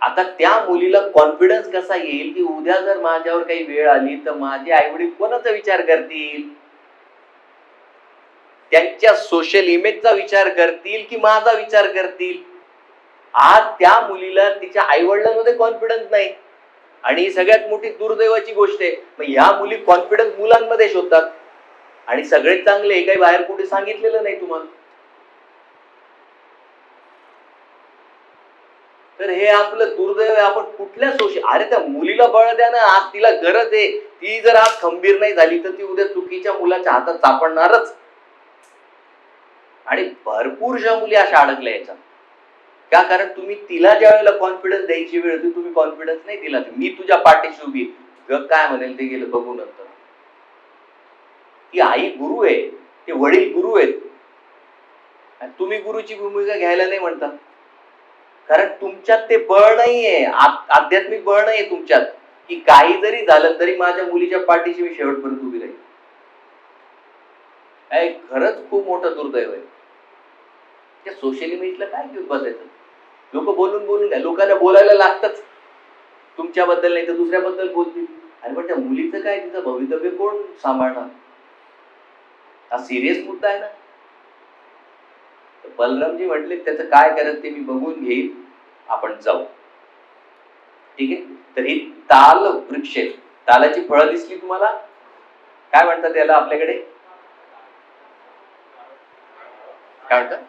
A: आता त्या मुलीला कॉन्फिडन्स कसा येईल की उद्या जर माझ्यावर काही वेळ आली तर माझे आई वडील कोणाचा विचार करतील, त्यांच्या सोशल इमेजचा विचार करतील की माझा विचार करतील. आज त्या मुलीला तिच्या आई वडिलांमध्ये कॉन्फिडन्स नाही, आणि ही सगळ्यात मोठी दुर्दैवाची गोष्ट आहे. मग ह्या मुली कॉन्फिडन्स मुलांमध्ये शोधतात, आणि सगळेच चांगले हे काही बाहेर कुठे सांगितलेलं नाही तुम्हाला. तर हे आपलं दुर्दैव आहे. आपण कुठल्या सोशल, अरे त्या मुलीला बळ द्या ना, आज तिला गरज आहे. ती जर आज खंबीर नाही झाली तर ती उद्या चुकीच्या मुलाच्या हातात सापडणारच. आणि भरपूरशा मुली अशा अडकल्या याच्यात का, कारण तुम्ही तिला ज्या वेळेला कॉन्फिडन्स द्यायची वेळ होती तुम्ही कॉन्फिडन्स नाही दिला. मी तुझ्या पाठीशी उभी, काय म्हणेल ते गेलं बघू नंतर. ती आई गुरु आहे, ते वडील गुरु आहेत, आणि तुम्ही गुरुची भूमिका घ्यायला नाही म्हणता, कारण तुमच्यात ते बळ नाहीये, आध्यात्मिक बळ नाहीये तुमच्यात, की काही जरी झालं तरी माझ्या मुलीच्या पाठीशी मी शेवटपर्यंत उभी राहील. खरंच खूप मोठं दुर्दैव आहे. त्या सोशल इमेजला काय घेऊन बसायचं. लोक बोलून बोलून घ्या, लोकांना बोलायला लागतच, तुमच्याबद्दल नाही तर दुसऱ्याबद्दल बोलतील. आणि पण त्या मुलीचं काय, तिचं भवितव्य कोण सांभाळणार. हा सिरियस मुद्दा आहे ना. बलरामजी म्हटले त्याचं काय करायचं ते मी बघून घेईल, आपण जाऊ. ठीक आहे. तर ही ताल वृक्ष, तालाची फळं दिसली तुम्हाला, काय म्हणतात त्याला आपल्याकडे, काय म्हणतात,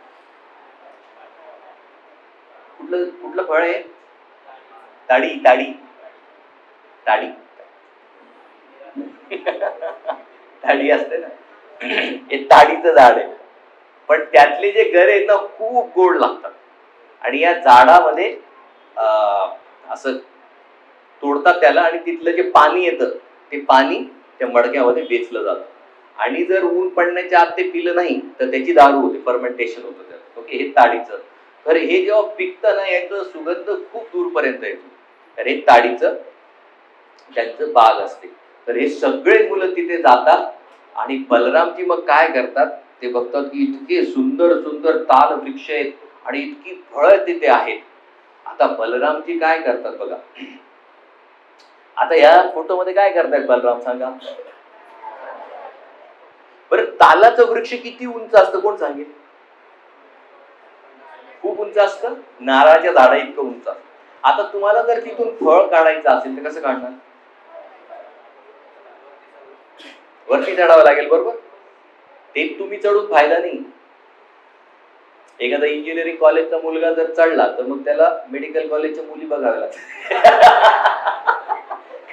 A: कुठलं फळ आहे, ताडी ताडी ताडी ताडी असते ना, हे ताडीचं झाड आहे. पण त्यातले जे गर आहेत ना खूप गोड लागतात, आणि या झाडामध्ये असं तोडतात त्याला, आणि तिथलं जे पाणी येतं ते पाणी त्या मडक्यामध्ये वेचलं जातं, आणि जर ऊन पडण्याच्या आत ते पिलं नाही तर त्याची दारू होते, फर्मेंटेशन होतं त्याचं. ओके, हे ताडीचं. तर हे जेव्हा पिकतं ना याचं सुगंध खूप दूरपर्यंत येतो. तर हे ताडीचं त्यांचं बाग असते. तर हे सगळे मुलं तिथे जातात, आणि बलरामजी मग काय करतात ते बघतात की इतके सुंदर सुंदर ताल वृक्ष आहेत आणि इतकी फळं तिथे आहेत. आता बलरामजी काय करतात बघा. आता या फोटोमध्ये काय करतायत बलराम सांगा बरं. तालाचं वृक्ष किती उंच असतं कोण सांगेल. खूप उंच असतं, नारळाच्या झाडा इतकं उंच असतं. आता तुम्हाला जर तिथून फळ काढायचं असेल तर कसं काढणार, वरती चढावं लागेल, बरोबर. ते तुम्ही चढून फायदा नाही. एखादा इंजिनिअरिंग कॉलेजचा मुलगा जर चढला तर मग त्याला मेडिकल कॉलेजच्या मुली बघाव्या लागतात,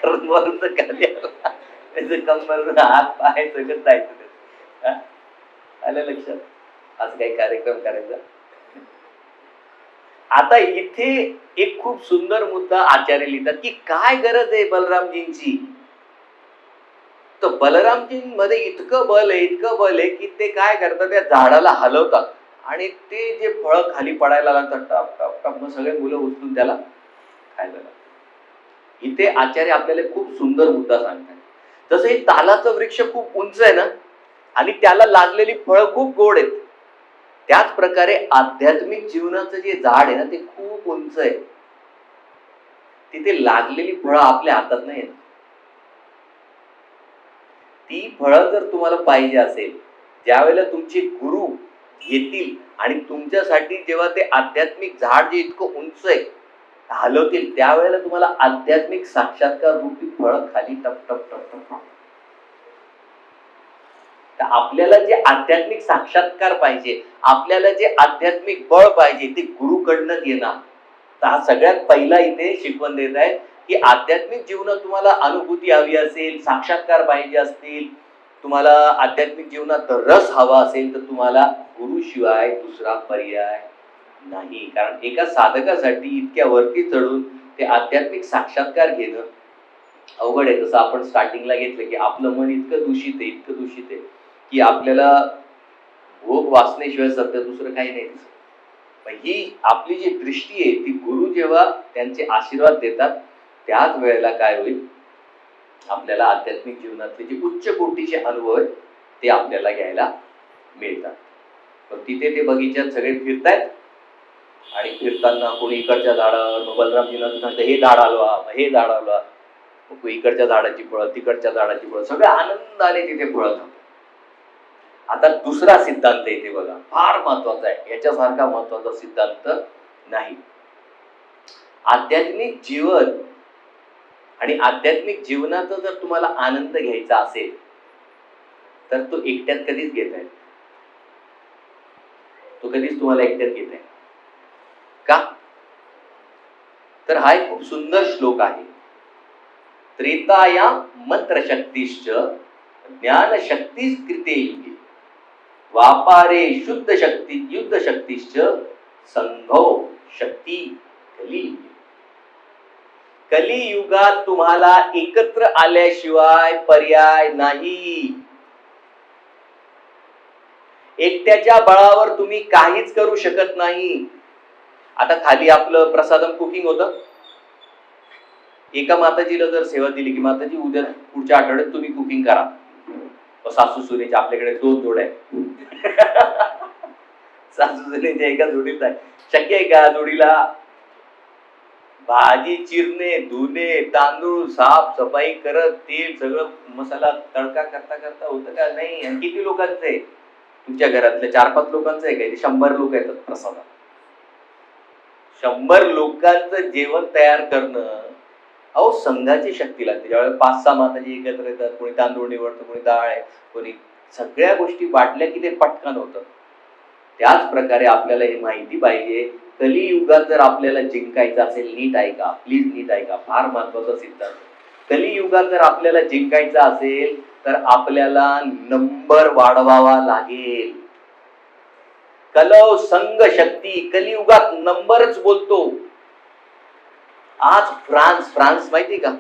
A: कारण वरून तर खाली त्याचं कंबर हात पाय सगळं जायचं. आलं लक्षात. आज काही कार्यक्रम करायचा. आता इथे एक खूप सुंदर मुद्दा आचार्य लिहितात की काय गरज आहे बलरामजींची. तर बलरामजींमध्ये इतकं बल आहे की ते काय करतात, त्या झाडाला हलवतात आणि ते जे फळ खाली पडायला लागतात टप टप टप, मग सगळे मुलं उचलून त्याला खायला लागतात. इथे आचार्य आपल्याला खूप सुंदर मुद्दा सांगतात. जसं हे तालाचं वृक्ष खूप उंच आहे ना, आणि त्याला लागलेली फळं खूप गोड आहेत, त्याच प्रकारे आध्यात्मिक जीवनाचं जे झाड आहे ना ते खूप उंच आहे. तिथे लागलेली फळं आपल्या हातात नाही आहेत. ती फळं जर तुम्हाला पाहिजे असेल, ज्यावेळेला तुमचे गुरु येतील आणि तुमच्यासाठी जेव्हा ते आध्यात्मिक झाड जे इतकं उंच आहे हलवतील, त्यावेळेला तुम्हाला आध्यात्मिक साक्षात्कार रूपी फळं खाली टप टप टप टप. तर आपल्याला जे आध्यात्मिक साक्षात्कार पाहिजे, आपल्याला जे आध्यात्मिक बळ पाहिजे, ते गुरुकडनंच येणार. तर हा सगळ्यात पहिला इथे शिकवण देत आहे की आध्यात्मिक जीवनात तुम्हाला अनुभूती हवी असेल, साक्षात्कार पाहिजे असतील, तुम्हाला आध्यात्मिक जीवनात रस हवा असेल, तर तुम्हाला गुरुशिवाय दुसरा पर्याय नाही. कारण एका साधकासाठी इतक्या वरती चढून ते आध्यात्मिक साक्षात्कार घेणं अवघड आहे. जसं आपण स्टार्टिंगला घेतलं की आपलं मन इतकं दूषित आहे की आपल्याला भोग वाचण्याशिवाय सध्या दुसरं काही नाही दिसत. ही आपली जी दृष्टी आहे ती गुरु जेव्हा त्यांचे आशीर्वाद देतात त्याच वेळेला काय होईल, आपल्याला आध्यात्मिक जीवनातले जे उच्च कोटीचे अनुभव आहेत ते आपल्याला घ्यायला मिळतात. मग तिथे ते बगीच्यात सगळे फिरतायत आणि फिरताना कोणी इकडच्या झाडावर, मग बलरामजींना सांगतं हे झाड हलवा, हे झाड हलवा, मग इकडच्या झाडाची फळं, तिकडच्या झाडाची फळं, सगळे आनंदाने तिथे फळं खातात. आता दुसरा सिद्धांत इथे बघा, फार महत्वाचा आहे, याच्यासारखा महत्वाचा सिद्धांत नाही. आध्यात्मिक जीवन आणि आध्यात्मिक जीवनाचा जर तुम्हाला आनंद घ्यायचा असेल तर तो एकट्यात कधीच घेता येईल, तो कधीच तुम्हाला एकट्यात घेता येईल का? तर हा एक खूप सुंदर श्लोक आहे. त्रेताया मंत्रशक्तीश्च ज्ञानशक्तीच कृते युगे व्यापारे शुद्ध शक्ती युद्ध शक्तीश्च संघो शक्ती कलियुगे. कलियुगात तुम्हाला एकत्र आल्याशिवाय पर्याय नाही. एकट्याच्या बळावर तुम्ही काहीच करू शकत नाही. आता खाली आपलं प्रसादम कुकिंग होतं. एका माताजीला जर सेवा दिली की माताजी उद्या पुढच्या आठवड्यात तुम्ही कुकिंग करा, सासू सुनेचे आपल्याकडे 2 जोड्या सासू सुनेच्या एका जोडीत आहे. शक्य आहे का जोडीला भाजी चिरणे, धुणे, तांदूळ साफ सफाई करत, तेल सगळं मसाला तडका करता करता होतं का? नाही. आणि किती लोकांचं आहे तुमच्या घरातल्या? 4-5 लोकांचं आहे काय? 100 लोक येतात प्रसादात. 100 लोकांचं जेवण तयार करणं, अहो संघाची शक्ती लागते. ज्यावेळेला 5-6 माताजी एकत्र येतात, कोणी तांदूळ निवडतं, कोणी डाळ आहे, कोणी सगळ्या गोष्टी वाटल्या की ते पटकन होतं. त्याच प्रकारे आपल्याला हे माहिती पाहिजे, कलियुगात जर आपल्याला जिंकायचं असेल, नीट ऐका, प्लीज नीट ऐका, फार महत्वाचा सिद्धांत. कलियुगात जर आपल्याला जिंकायचं असेल तर आपल्याला नंबर वाढवावा लागेल. कलौ संघ शक्ती, कलियुगात नंबरच बोलतो. आज फ्रान्स माहिती का?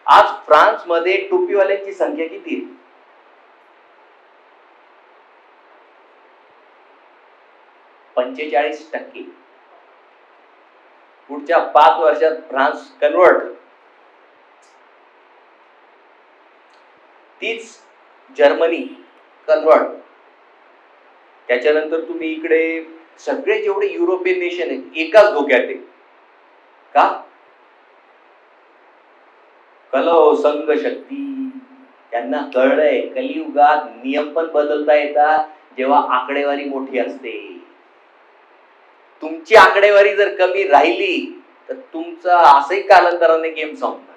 A: आज फ्रान्स मध्ये टोपीवाल्यांची संख्या किती आहे? 45%. पुढच्या 5 वर्षात फ्रान्स कन्वर्ट. तीच जर्मनी कन्वर्ट. त्याच्यानंतर तुम्ही इकडे सगळे जेवढे युरोपियन नेशन आहेत एकाच धोक्यात आहे. का? कलौ संघ शक्ती. त्यांना कळलंय कलियुगात नियम पण बदलता येतात जेव्हा आकडेवारी मोठी असते. तुमची आकडेवारी जर कमी राहिली तर तुमचा असंही कालांतराने गेम संपणार.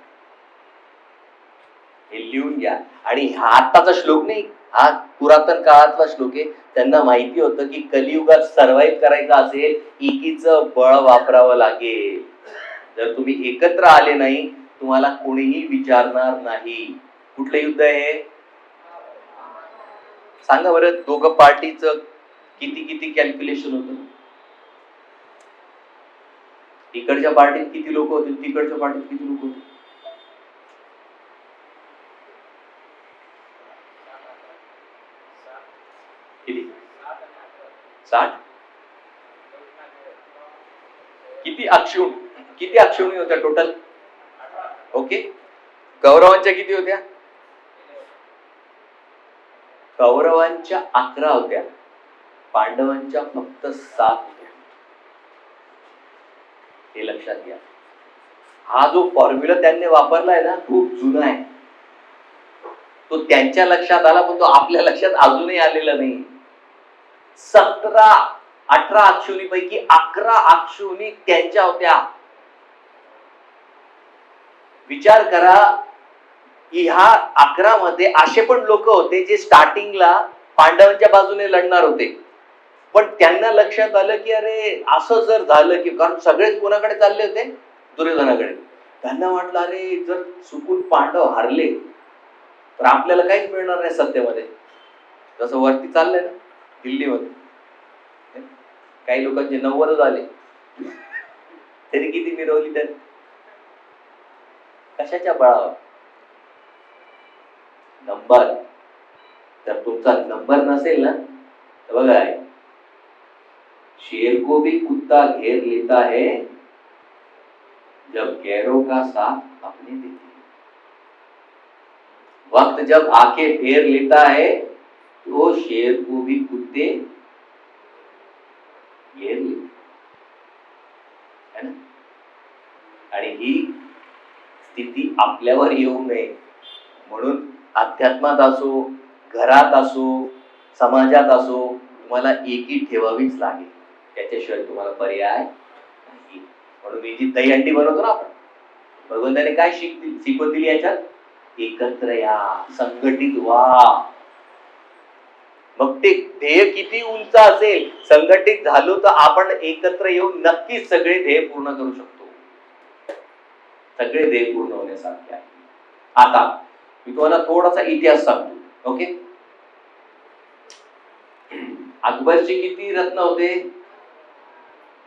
A: हे लिहून घ्या. आणि हा आत्ताचा श्लोक नाही, हा पुरातन काळातला श्लोक आहे. त्यांना माहिती होतं की कलियुगात सर्व्हाइव्ह करायचं असेल एकीचं बळ वापरावं लागेल. जर तुम्ही एकत्र आले नाही तुम्हाला कोणीही विचारणार नाही. कुठलं युद्ध आहे सांगा बरं? दोघं पार्टीचं किती कॅल्क्युलेशन होतं? इकडच्या पार्टीत किती लोक होते, तिकडच्या पार्टीत किती लोक होते? किती? 60. किती अक्षुणी होत्या टोटल? ओके. कौरवांच्या किती होत्या? कौरवांच्या 11 होत्या, पांडवांच्या फक्त 7 होत्या. हे लक्षात घ्या. हा जो फॉर्म्युला त्यांनी वापरलाय ना खूप जुना आहे. तो त्यांच्या लक्षात आला, पण तो आपल्या लक्षात अजूनही आलेला नाही. 17-18 अक्षुणीपैकी 11 अक्षुणी त्यांच्या होत्या. विचार करा, ह्या 11 मध्ये असे पण लोक होते जे स्टार्टिंगला पांडवांच्या बाजूने लढणार होते, पण त्यांना लक्षात आलं की अरे असं जर झालं की, कारण सगळेच कोणाकडे चालले होते, दुर्योधनाकडे. त्यांना वाटलं अरे जर चुकून पांडव हारले तर आपल्याला काहीच मिळणार नाही सत्तेमध्ये. जसं वरती चाललंय ना दिल्लीमध्ये, काही लोकांचे 90 झाले तरी किती मिरवली त्यांनी, कशाच्या बळावर? नंबर. तर तुमचा नंबर नसेल ना तर बघा, शेर को भी कुत्ता घेर लेता है जब गैरों का साथ अपने देती है. वक्त जब आके फेर लेता है तो शेर को भी कुत्ते घेर लेते है ना. आणि ही स्थिती आपल्यावर येऊ नये म्हणून अध्यात्मात असो, घरात असो, समाजात असो, तुम्हाला एकी ठेवावीच लागेल. त्याच्याशिवाय तुम्हाला पर्याय नाही. म्हणून ही जी दहीहंडी बनवतो ना आपण, भगवंताने काय शिकवण दिली याच्यात? एकत्र या, संघटित व्हा. मग ते ध्येय किती उंच असेल, संघटित झालो तर आपण एकत्र येऊन नक्कीच सगळे ध्येय पूर्ण करू शकतो. सगळे ध्येय पूर्ण होण्यासारखे आहे. आता मी तुम्हाला थोडासा इतिहास सांगतो. ओके, अकबरचे किती रत्न होते?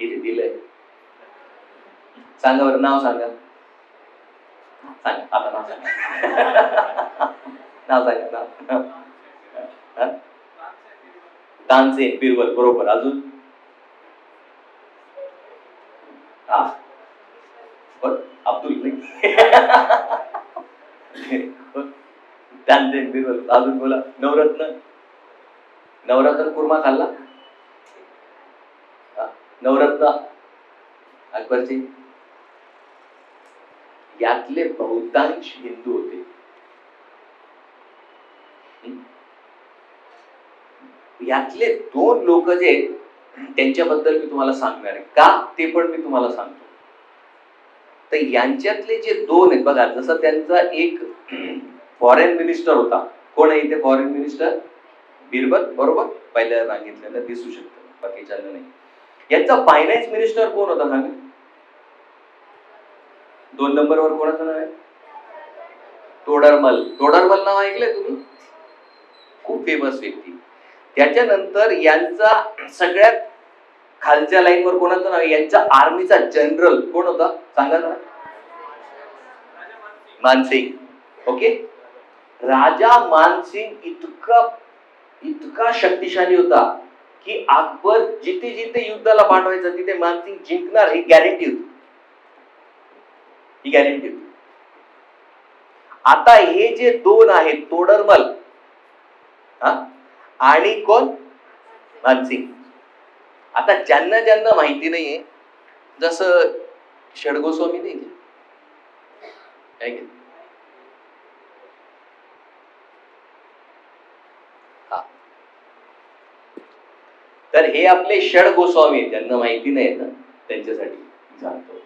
A: इथे दिलंय, सांगा बरं, नाव सांगा. सांगा आता, नाव सांगा. नाव सांगा. नाव तानसेन, बिरबल, बरोबर. अजून? हा, अब्दुल नाही. तानसेन, बिरबल. अजून बोला. नवरत्न. नवरत्न कुर्मा खाल्ला? नवरत्न अकबरचे. यातले बहुतांश हिंदू होते. यातले 2 लोक जे त्यांच्याबद्दल मी तुम्हाला सांगणार आहे, का ते पण मी तुम्हाला सांगतो. तर यांच्यातले जे 2 आहेत बघा, जसं त्यांचा एक फॉरेन मिनिस्टर होता. कोण आहे इथे फॉरेन मिनिस्टर? बिरबल, बरोबर. पहिल्या सांगितलेलं दिसू शकतं, बाकीच्या नाही. यांचा फायनान्स मिनिस्टर कोण होता सांगा? 2 नंबरवर कोणाचं नाव आहे? तोडरमल. तोडरमल नाव ऐकलंय तुम्ही? खूप फेमस व्यक्ती. त्याच्यानंतर यांचा सगळ्यात खालच्या लाईनवर कोणाचं नाव आहे? यांच्या आर्मीचा जनरल कोण होता सांगा ना? मानसिंग. ओके, राजा मानसिंग इतका शक्तिशाली होता की अकबर जिथे जिथे युद्धाला पाठवायचा तिथे मानसिंग जिंकणार ही गॅरंटी होती. ही गॅरंटी होती. आता हे जे 2 आहेत, तोडरमल आणि कोण? मानसिंग. आता ज्यांना ज्यांना माहिती नाहीये, जसं षडगोस्वामी नाही का? तर हे आपले षडगोस्वामी आहेत. ज्यांना माहिती नाही ना त्यांच्यासाठी सांगतो.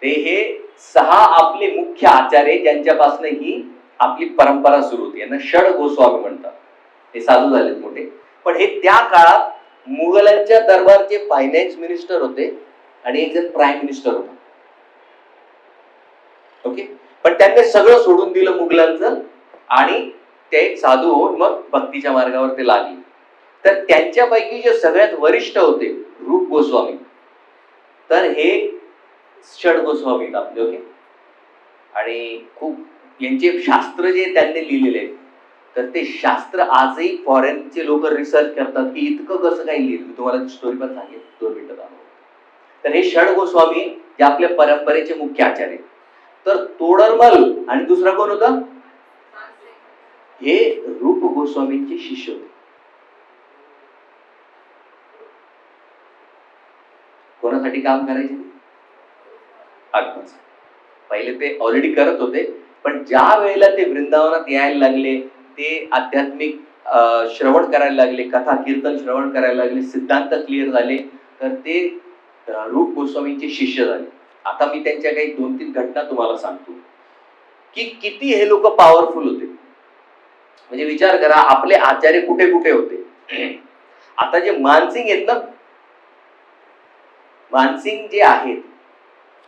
A: ते हे 6 आपले मुख्य आचार्य ज्यांच्यापासून ही आपली परंपरा सुरू होती. यांना षडगोस्वामी म्हणतात. हे साधू झालेत मोठे, पण हे त्या काळात मुघलांच्या दरबारचे फायनान्स मिनिस्टर होते आणि एक जण प्राईम मिनिस्टर होता. ओके, पण त्यांनी सगळं सोडून दिलं मुघलांचं आणि ते एक साधू होऊन मग भक्तीच्या मार्गावर ते लागले. तर त्यांच्यापैकी जे सगळ्यात वरिष्ठ होते रूप गोस्वामी, तर हे षडगोस्वामी आपले. ओके, आणि खूप यांचे शास्त्र जे त्यांनी लिहिलेले आहेत, तर ते शास्त्र आजही फॉरेनचे लोक रिसर्च करतात की इतकं कसं काही लिहिलं. मी तुम्हाला स्टोरी पण सांगेल 2 मिनिटात. तर हे षडगोस्वामी जे आपल्या परंपरेचे मुख्य आचार्य. तर तोडरमल आणि दुसरा कोण होता? हे रूप गोस्वामींचे शिष्य होते. कोणासाठी काम करायचे? अकबर. पहिले ते ऑलरेडी करत होते, पण ज्या वेळेला ते वृंदावनात यायला लागले ते आध्यात्मिक श्रवण करायला लागले, कथा कीर्तन श्रवण करायला लागले, सिद्धांत क्लिअर झाले, तर ते रूप गोस्वामींचे शिष्य झाले. आता मी त्यांच्या काही 2-3 घटना तुम्हाला सांगतो की किती हे लोक पॉवरफुल होते. म्हणजे विचार करा, आपले आचार्य कुठे कुठे होते. आता जे मानसिंग आहेत ना, मानसिंग जे आहेत,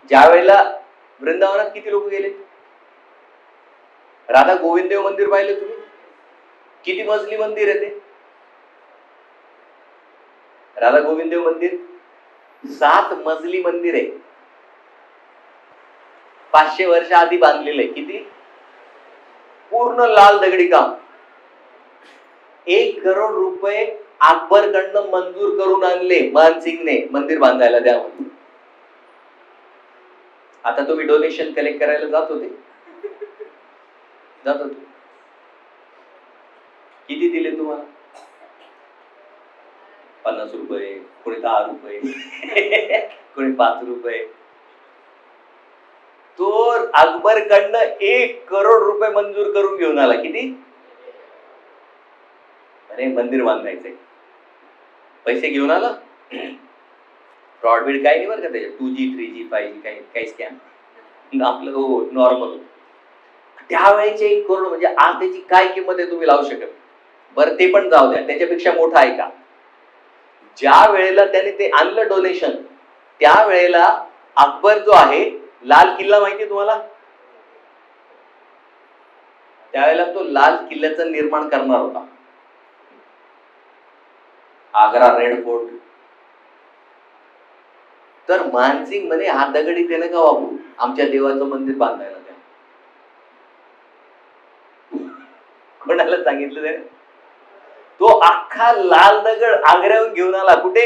A: ज्या वेळेला वृंदावनात किती लोक गेले? राधा गोविंददेव मंदिर पाहिलं तुम्ही? किती मजली मंदिर आहे ते? राधा गोविंददेव मंदिर 7 मजली मंदिर आहे. 500 वर्ष आधी बांधलेलं आहे. किती? पूर्ण लाल दगडी काम. 1 करोड रुपये अकबरकडनं मंजूर करून आणले मानसिंगने मंदिर बांधायला त्यामध्ये. आता तुम्ही डोनेशन कलेक्ट करायला जात होते? किती दिले तुम्हाला? 50 रुपये, कोणी 10 रुपये, कोणी 5 रुपये. तो अकबरकडनं 1 करोड रुपये मंजूर करून घेऊन आला. किती? अरे मंदिर बांधायचंय, पैसे घेऊन आला. फ्रॉड बीड काही नाही बरं का त्याच्यात. 2G 3G 5G काही स्कॅम आपलं हो नॉर्मल. त्यावेळेचे 1 करोड म्हणजे आज त्याची काय किंमत आहे तुम्ही लावू शकत. बरं ते पण जाऊ द्या, त्याच्यापेक्षा मोठा आहे का? ज्या वेळेला त्याने ते आणलं डोनेशन, त्या वेळेला अकबर जो आहे, लाल किल्ला माहिती तुम्हाला? त्यावेळेला तो लाल किल्ल्याचं निर्माण करणार होता. Agra red fort. तर मानसिंग म्हणे हा दगडी ते नका वापरू, आमच्या देवाचं मंदिर बांधायला द्या. कोणाला सांगितलं त्याने? तो अख्खा लाल दगड आग्र्याहून घेऊन आला. कुठे?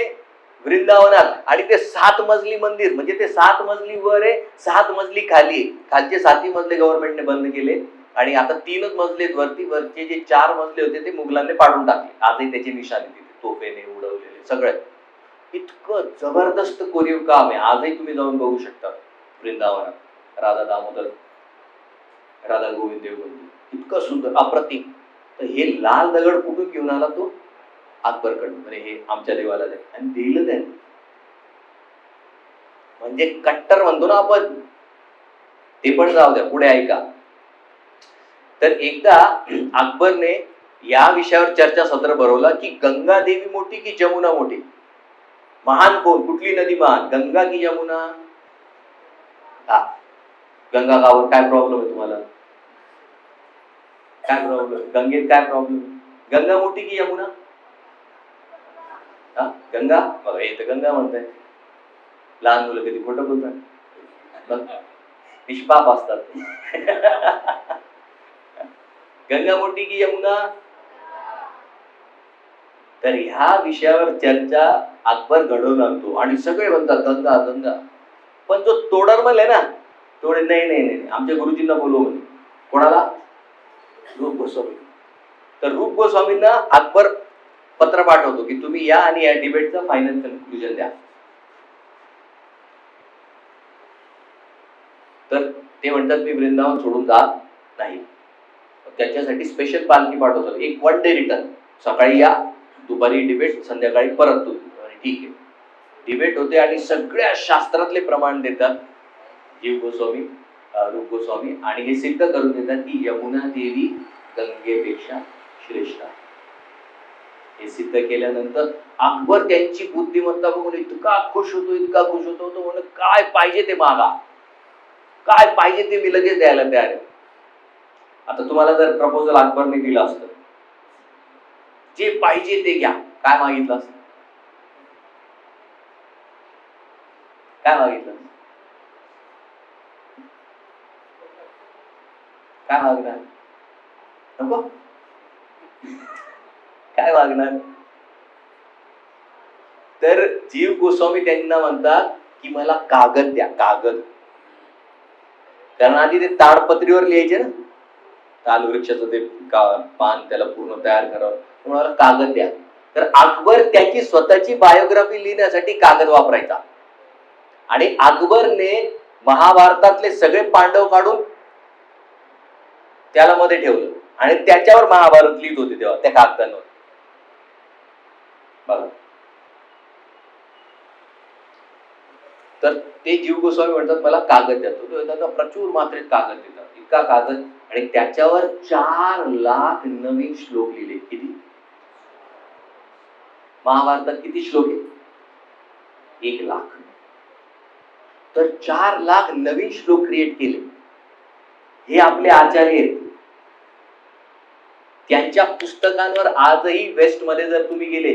A: वृंदावनात. आणि ते 7 मजली मंदिर, म्हणजे ते 7 मजली वर आहे, 7 मजली खाली आहे. खालचे 7 मजले गव्हर्नमेंटने बंद केले आणि आता 3च मजले वरती. वरचे जे 4 मजले होते ते मुघलांनी पाडून टाकले. आजही त्याची निशाणी तिथे तोफेने उडवलेले सगळं. इतकं जबरदस्त कोरीव काम आहे. आजही तुम्ही जाऊन बघू शकता वृंदावनात. राधा दामोदर, राधा गोविंददेव मंदिर इतकं सुंदर, अप्रतिम. तर हे लाल दगड कुठून घेऊन आला तो? अकबरकडून. म्हणजे हे आमच्या देवाला द्या. आणि दिलं त्याने. म्हणजे कट्टर म्हणतो ना आपण, ते पण जाऊ द्या, पुढे ऐका. तर एकदा अकबरने या विषयावर चर्चासत्र भरवला की गंगा देवी मोठी की जमुना मोठी? महान कोण? कुठली नदी महान, गंगा की जमुना? हा, गंगा गावावर काय प्रॉब्लेम आहे तुम्हाला? काय प्रॉब्लेम? गंगेत काय प्रॉब्लेम? गंगा मोठी की यमुना? हा, गंगा. बघा हे तर गंगा म्हणताय. लहान मुलं कधी खोटं बोलतात, निष्पाप असतात. गंगा मोठी की यमुना? तर ह्या विषयावर चर्चा अकबर घडवून आणतो आणि सगळे म्हणतात गंगा गंगा. पण जो तोडरमल आहे ना, तोडे नाही नाही नाही, आमच्या गुरुजींना बोलव म्हणे. कोणाला? रूप गोस्वामी. तर रूप गोस्वामींना अकबर पत्र पाठवतो की तुम्ही या आणि या डिबेटचं फायनल कन्क्लुजन द्या. तर ते म्हणतात मी वृंदावन सोडून जात नाही. त्याच्यासाठी स्पेशल पालखी पाठवतात. एक 1 डे रिटर्न. सकाळी या, दुपारी डिबेट, संध्याकाळी परत तुम्ही. ठीक आहे. डिबेट होते आणि सगळ्या शास्त्रातले प्रमाण देतात जीव गोस्वामी, रूप गोस्वामी, आणि हे सिद्ध करून देतात की यमुना देवी गंगेपेक्षा श्रेष्ठ आहे. हे सिद्ध केल्यानंतर अकबर त्यांची बुद्धिमत्ता बघून इतका खुश होतो, इतका खुश होतो. तो म्हणून काय पाहिजे ते मागा, काय पाहिजे ते मी लगेच द्यायला तयार आहे. आता तुम्हाला जर प्रपोजल अकबरने दिलं असतं, जे पाहिजे ते घ्या, काय मागितलं असतं? काय मागितलं? काय मागणार? नको? काय मागणार? तर जीव गोस्वामी त्यांना म्हणतात की मला कागद द्या, कागद. कारण आधी ते ताडपत्रीवर लिहायचे ना, ताल वृक्षाचं ते पान, त्याला पूर्ण तयार करावं, मला कागद द्या. तर अकबर त्याची स्वतःची बायोग्राफी लिहिण्यासाठी कागद वापरायचा. आणि अकबरने महाभारतातले सगळे पांडव काढून त्याला मध्ये ठेवलं. आणि त्याच्यावर महाभारत लिहित होते तेव्हा त्या कागदांवर. बघा, तर ते जीव गोस्वामी म्हणतात मला कागद द्या. त्यांना प्रचूर मात्रेत कागद देतात, इतका कागद, आणि त्याच्यावर 4 लाख नवीन श्लोक लिहिले. किती? महाभारतात किती श्लोक आहे? 1 लाख. तर 4 लाख नवीन श्लोक क्रिएट केले. हे आपले आचार्य आहेत. त्यांच्या पुस्तकांवर आजही वेस्ट मध्ये जर तुम्ही गेले,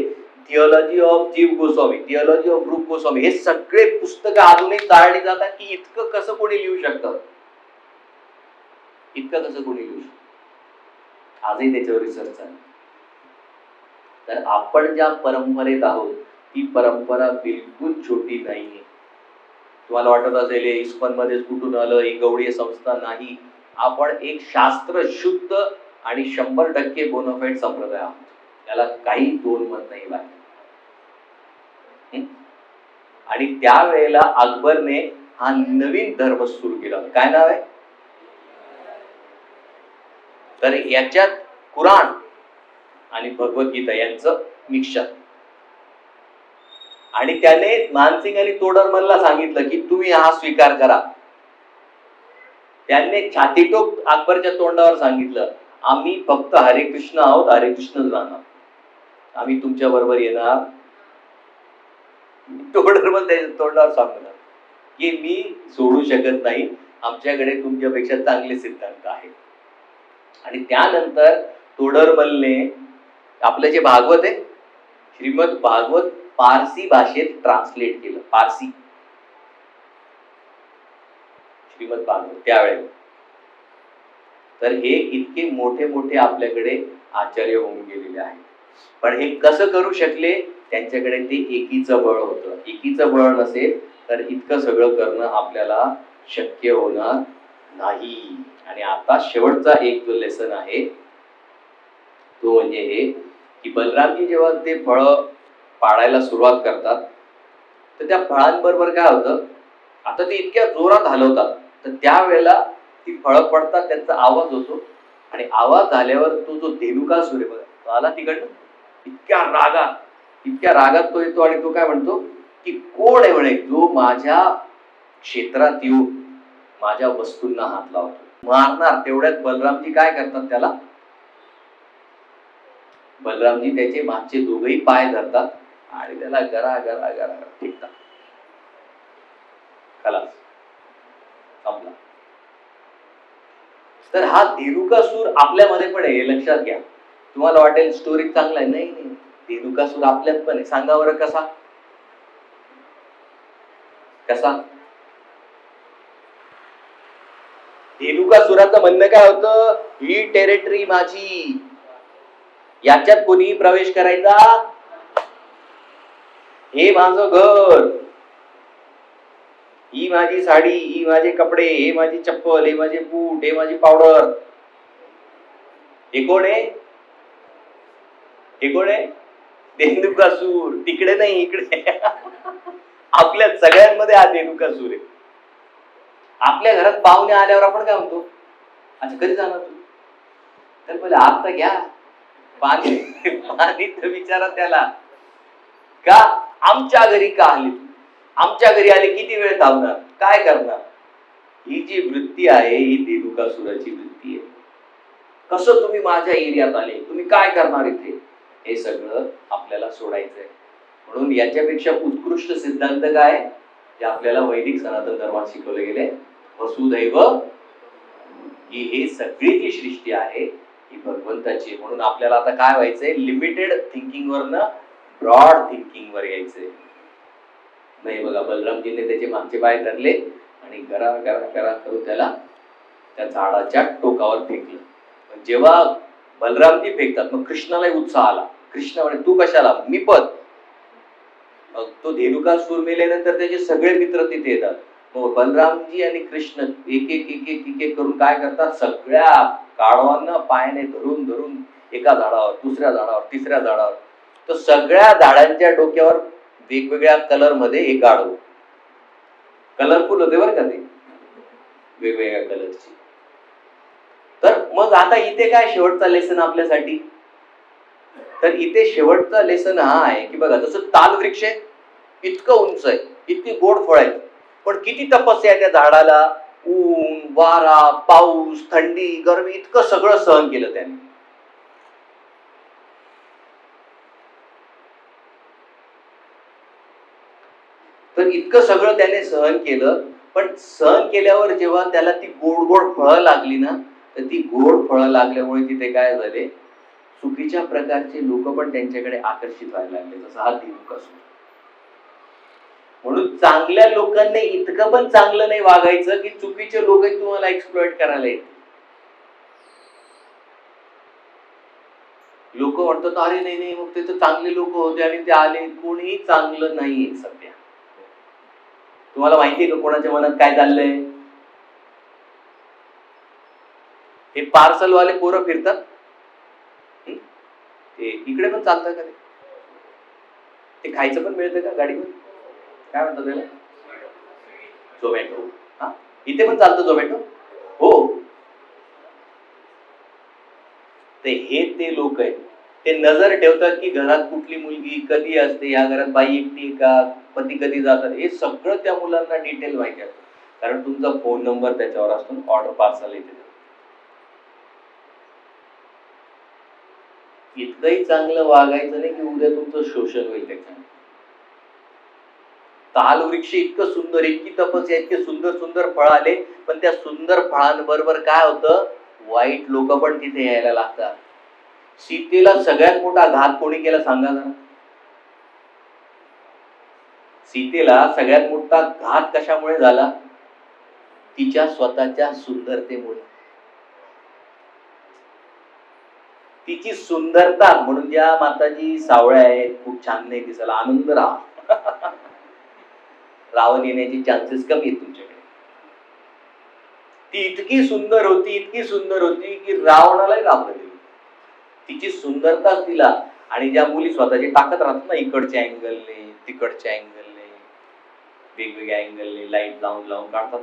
A: थिओलॉजी ऑफ जीव गोस्वामी, थिओलॉजी ऑफ रूप गोस्वामी, हे सगळे पुस्तकं अजूनही ताळली जातात की इतकं कसं कोणी लिहू शकतं, इतकं कसं कोणी लिहू शकतं. आजही त्याच्यावर रिसर्च आहे. तर आपण ज्या परंपरेत आहोत ती परंपरा बिलकुल छोटी नाहीये. तुम्हाला वाटत असेल हे इस्कॉन मध्येच कुठून आलं, ही गवळीय संस्था नाही. आपण एक शास्त्र शुद्ध आणि 100% बोनाफाईड संप्रदाय आहोत. त्याला काही दोन मत नाही बाकी. आणि त्यावेळेला अकबरने हा नवीन धर्म सुरू केला. काय नाव आहे? तर याच्यात कुराण आणि भगवद्गीता यांचं मिक्सचर. आणि त्याने मानसिंग आणि तोडरमलला सांगितलं की तुम्ही हा स्वीकार करा. त्यांनी छातीटोक अकबरच्या तोंडावर सांगितलं, आम्ही फक्त हरे कृष्ण आहोत, हरे कृष्णच राहणार, आम्ही तुमच्या बरोबर येणार. तोडरमल त्याच्या तोंडावर सांगणार की मी सोडू शकत नाही, आमच्याकडे तुमच्यापेक्षा चांगले सिद्धांत आहेत. आणि त्यानंतर तोडरमलने आपलं जे भागवत आहे, श्रीमद भागवत, पारसी भाषेत ट्रान्सलेट केलं. पारसी श्रीमद भागवत त्यावेळेला. तर हे इतके मोठे मोठे आपल्याकडे आचार्य होऊन गेलेले आहेत. पण हे कसं करू शकले? त्यांच्याकडे ते एकीचं बळ होतं. एकीचं बळ नसेल तर इतकं सगळं करणं आपल्याला शक्य होणार नाही. आणि आता शेवटचा एक जो लेसन आहे तो म्हणजे हे की बलरामजी जेव्हा ते फळं पाडायला सुरुवात करतात तर त्या फळांबरोबर काय होतं, आता ते इतक्या जोरात हलवतात तर त्यावेळेला ती फळं पडतात, त्यांचा आवाज होतो. आणि आवाज झाल्यावर तो जो धेनुकासूर आहे बघा, तो आला तिकडनं, इतक्या रागात तो येतो आणि तो काय म्हणतो की कोण आहे म्हणे जो माझ्या क्षेत्रात येऊन माझ्या वस्तूंना हात लावतो, मारणार. तेवढ्यात बलरामजी काय करतात, त्याला बलरामजी त्याचे मागचे दोघही पाय धरतात आणि त्याला गरा गरा गरा फेकतात. खलास, संपला. तर हा धेनुकासूर आपल्यामध्ये पण आहे, लक्षात घ्या. तुम्हाला वाटेल स्टोरी चांगला आहे, नाही नाही, धेनुकासूर आपल्यात पण आहे. सांगा बरं कसा कसा धेनुकासुराचं म्हणणं काय होतं, ही टेरिटरी माझी, याच्यात कोणीही प्रवेश करायचा, हे माझं घर, ही माझी साडी, ही माझे कपडे, हे माझी चप्पल, हे माझे बूट, हे माझी पावडर. हे कोण आहे? हे कोण आहे? धेनुकासूर. तिकडे नाही, इकडे. आपल्या सगळ्यांमध्ये हा धेनुकासूर आहे. आपल्या घरात पाहुणे आल्यावर आपण काय म्हणतो, अच्छा कधी जाणार तू? तर पहिले आता घ्या पाणी, पाणी तर विचारा त्याला, का आमच्या घरी का आली, आमच्या घरी आले किती वेळ थांबणार, काय करणार. ही जी वृत्ती आहे ही धेनुकासुराची वृत्ती आहे. कसं तुम्ही माझ्या एरियात आले, तुम्ही काय करणार इथे, हे सगळं आपल्याला सोडायचंय. म्हणून याच्यापेक्षा उत्कृष्ट सिद्धांत काय जे आपल्याला वैदिक सनातन धर्मात शिकवले गेले, वसुदैव, ही हे सगळी जी सृष्टी आहे ही भगवंताची. म्हणून आपल्याला आता काय व्हायचंय, लिमिटेड थिंकिंग वरनं ब्रॉड थिंकिंग वर यायचंय. नाही बघा, बलरामजीने त्याचे मागचे पाय धरले आणि गरा गरा गरा करून त्याला त्या झाडाच्या टोकावर फेकलं. जेव्हा बलरामजी फेकतात मग कृष्णालाही उत्साह आला. कृष्ण म्हणे तू कशाला, मी पण. मग तो धेनुकासूर मेल्यानंतर त्याचे सगळे मित्र तिथे येतात. मग बलरामजी आणि कृष्ण एक एक एक एक एक एक करून काय करतात, सगळ्या काळवांना पायाने धरून धरून एका झाडावर, दुसऱ्या झाडावर, तिसऱ्या झाडावर, तर सगळ्या झाडांच्या डोक्यावर वेगवेगळ्या कलर मध्ये एक गाढव, कलरफुल होते बरं का ते, वेगवेगळ्या कलरची. तर मग आता इथे काय शेवटचा लेसन आपल्यासाठी? तर इथे शेवटचा लेसन हा आहे की बघा, जसं ताल वृक्ष आहे, इतकं उंच आहे, इतकी गोड फळ आहे, पण किती तपस्या आहे त्या झाडाला. ऊन, वारा, पाऊस, थंडी, गरमी, इतकं सगळं सहन केलं त्याने. तर इतकं सगळं त्याने सहन केलं, पण सहन केल्यावर जेव्हा त्याला ती गोड गोड फळं लागली ना, तर ती गोड फळं लागल्यामुळे तिथे काय झाले, चुकीच्या प्रकारचे लोक पण त्यांच्याकडे आकर्षित व्हायला लागले, जसं हा दिवक असतो. म्हणून चांगल्या लोकांनी इतकं पण चांगलं नाही वागायचं की चुकीचे लोक तुम्हाला एक्सप्लॉइट करायला येतील. लोक म्हणतात अरे नाही नाही, मग ते तर चांगले लोक होते आणि ते आले. कोणीही चांगलं नाहीये सध्या. तुम्हाला माहितीये का कोणाच्या मनात काय चाललंय? हे पार्सल वाले पोरं फिरतात, ते इकडे पण चालतं का? ते खायचं पण मिळतं का गाडीवर? काय म्हणतात त्याला? झोमॅटो. हा, इथे पण चालतं झोमॅटो. हो, ते लोक आहेत. ते नजर ठेवतात की घरात कुठली मुलगी कधी असते, या घरात बाई एकटी का, पती कधी जातात, हे सगळं त्या मुलांना डिटेल माहिती असतं. कारण तुमचा फोन नंबर त्याच्यावर असतो, ऑर्डर पार्सल येते. इतकंही चांगलं वागायचं नाही की उद्या तुमचं शोषण होईल त्याच्याने. ताल वृक्ष इतकं सुंदर, इतकी तपस्या, इतके सुंदर सुंदर फळ आले, पण त्या सुंदर फळांबरोबर काय होतं, वाईट लोक पण तिथे यायला लागतात. सीतेला सगळ्यात मोठा घात कोणी केला सांगा ना? सीतेला सगळ्यात मोठा घात कशामुळे झाला? तिच्या स्वतःच्या सुंदरतेमुळे. तिची सुंदरता, म्हणून ज्या माताजी सावळ्या आहेत, खूप छान नाही दिसायला, आनंद राहा. रावण येण्याची चान्सेस कमी आहेत तुमच्याकडे. ती इतकी सुंदर होती, इतकी सुंदर होती की रावणालाही रावलं गेलं. तिची सुंदरताच तिला. आणि ज्या मुली स्वतःची टाकत राहतात ना, इकडच्या अँगलने तिकडच्या अँगलने, वेगवेगळ्या अँगलने लाईट लावून लावून काढतात,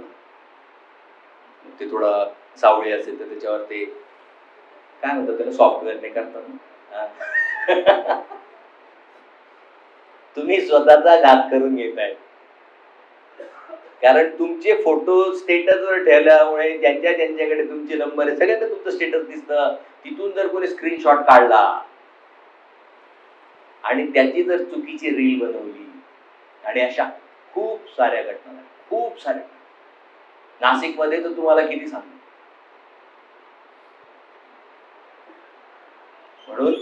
A: ते थोडं सावळी असेल तर त्याच्यावर ते काय म्हणतात त्याला, सॉफ्टवेअरने करतात ना. तुम्ही स्वतःचा घात करून घेताय. कारण तुमचे फोटो स्टेटसवर ठेवल्यामुळे ज्यांच्याकडे तुमचे नंबर आहे सगळ्यांना तुमचं स्टेटस दिसतं. तिथून जर कोणी स्क्रीनशॉट काढला आणि त्याची जर चुकीची रील बनवली, आणि अशा खूप साऱ्या घटना, खूप साऱ्या. नाशिकमध्ये तर तुम्हाला किती सांगू. म्हणून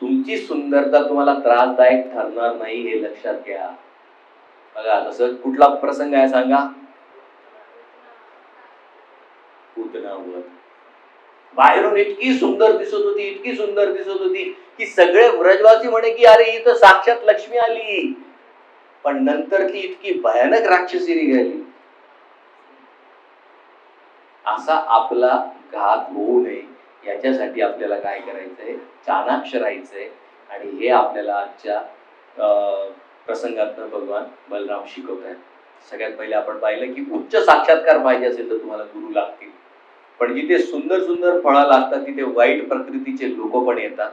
A: तुमची सुंदरता तुम्हाला त्रासदायक ठरणार नाही हे लक्षात घ्या. बघा, तसं कुठला प्रसंग आहे सांगा? पूतनावध. बाहेरून इतकी सुंदर दिसत होती, इतकी सुंदर दिसत होती की सगळे व्रजवासी म्हणे की अरे ही तर साक्षात लक्ष्मी आली. पण नंतर ती इतकी भयानक राक्षसी निघाली. असा आपला घात होऊ नये याच्यासाठी आपल्याला काय करायचंय, चाणाक्ष राहायचंय. आणि हे आपल्याला आजच्या प्रसंगातनं भगवान बलराम शिकवत आहेत. सगळ्यात पहिले आपण पाहिलं की उच्च साक्षात्कार पाहिजे असेल तर तुम्हाला गुरु लागतील, पण जिथे सुंदर सुंदर फळं लागतात तिथे वाईट प्रकृतीचे लोक पण येतात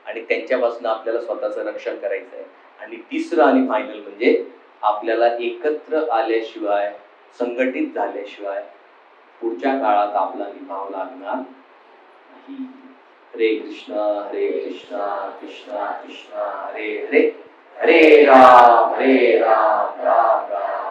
A: आणि त्यांच्यापासून आपल्याला स्वतःचं रक्षण करायचं आहे. आणि तिसरं आणि फायनल म्हणजे आपल्याला एकत्र आल्याशिवाय, संघटित झाल्याशिवाय पुढच्या काळात आपला निभाव लागणार नाही. हरे कृष्णा कृष्णा कृष्णा हरे हरे, हरे राम राम राम.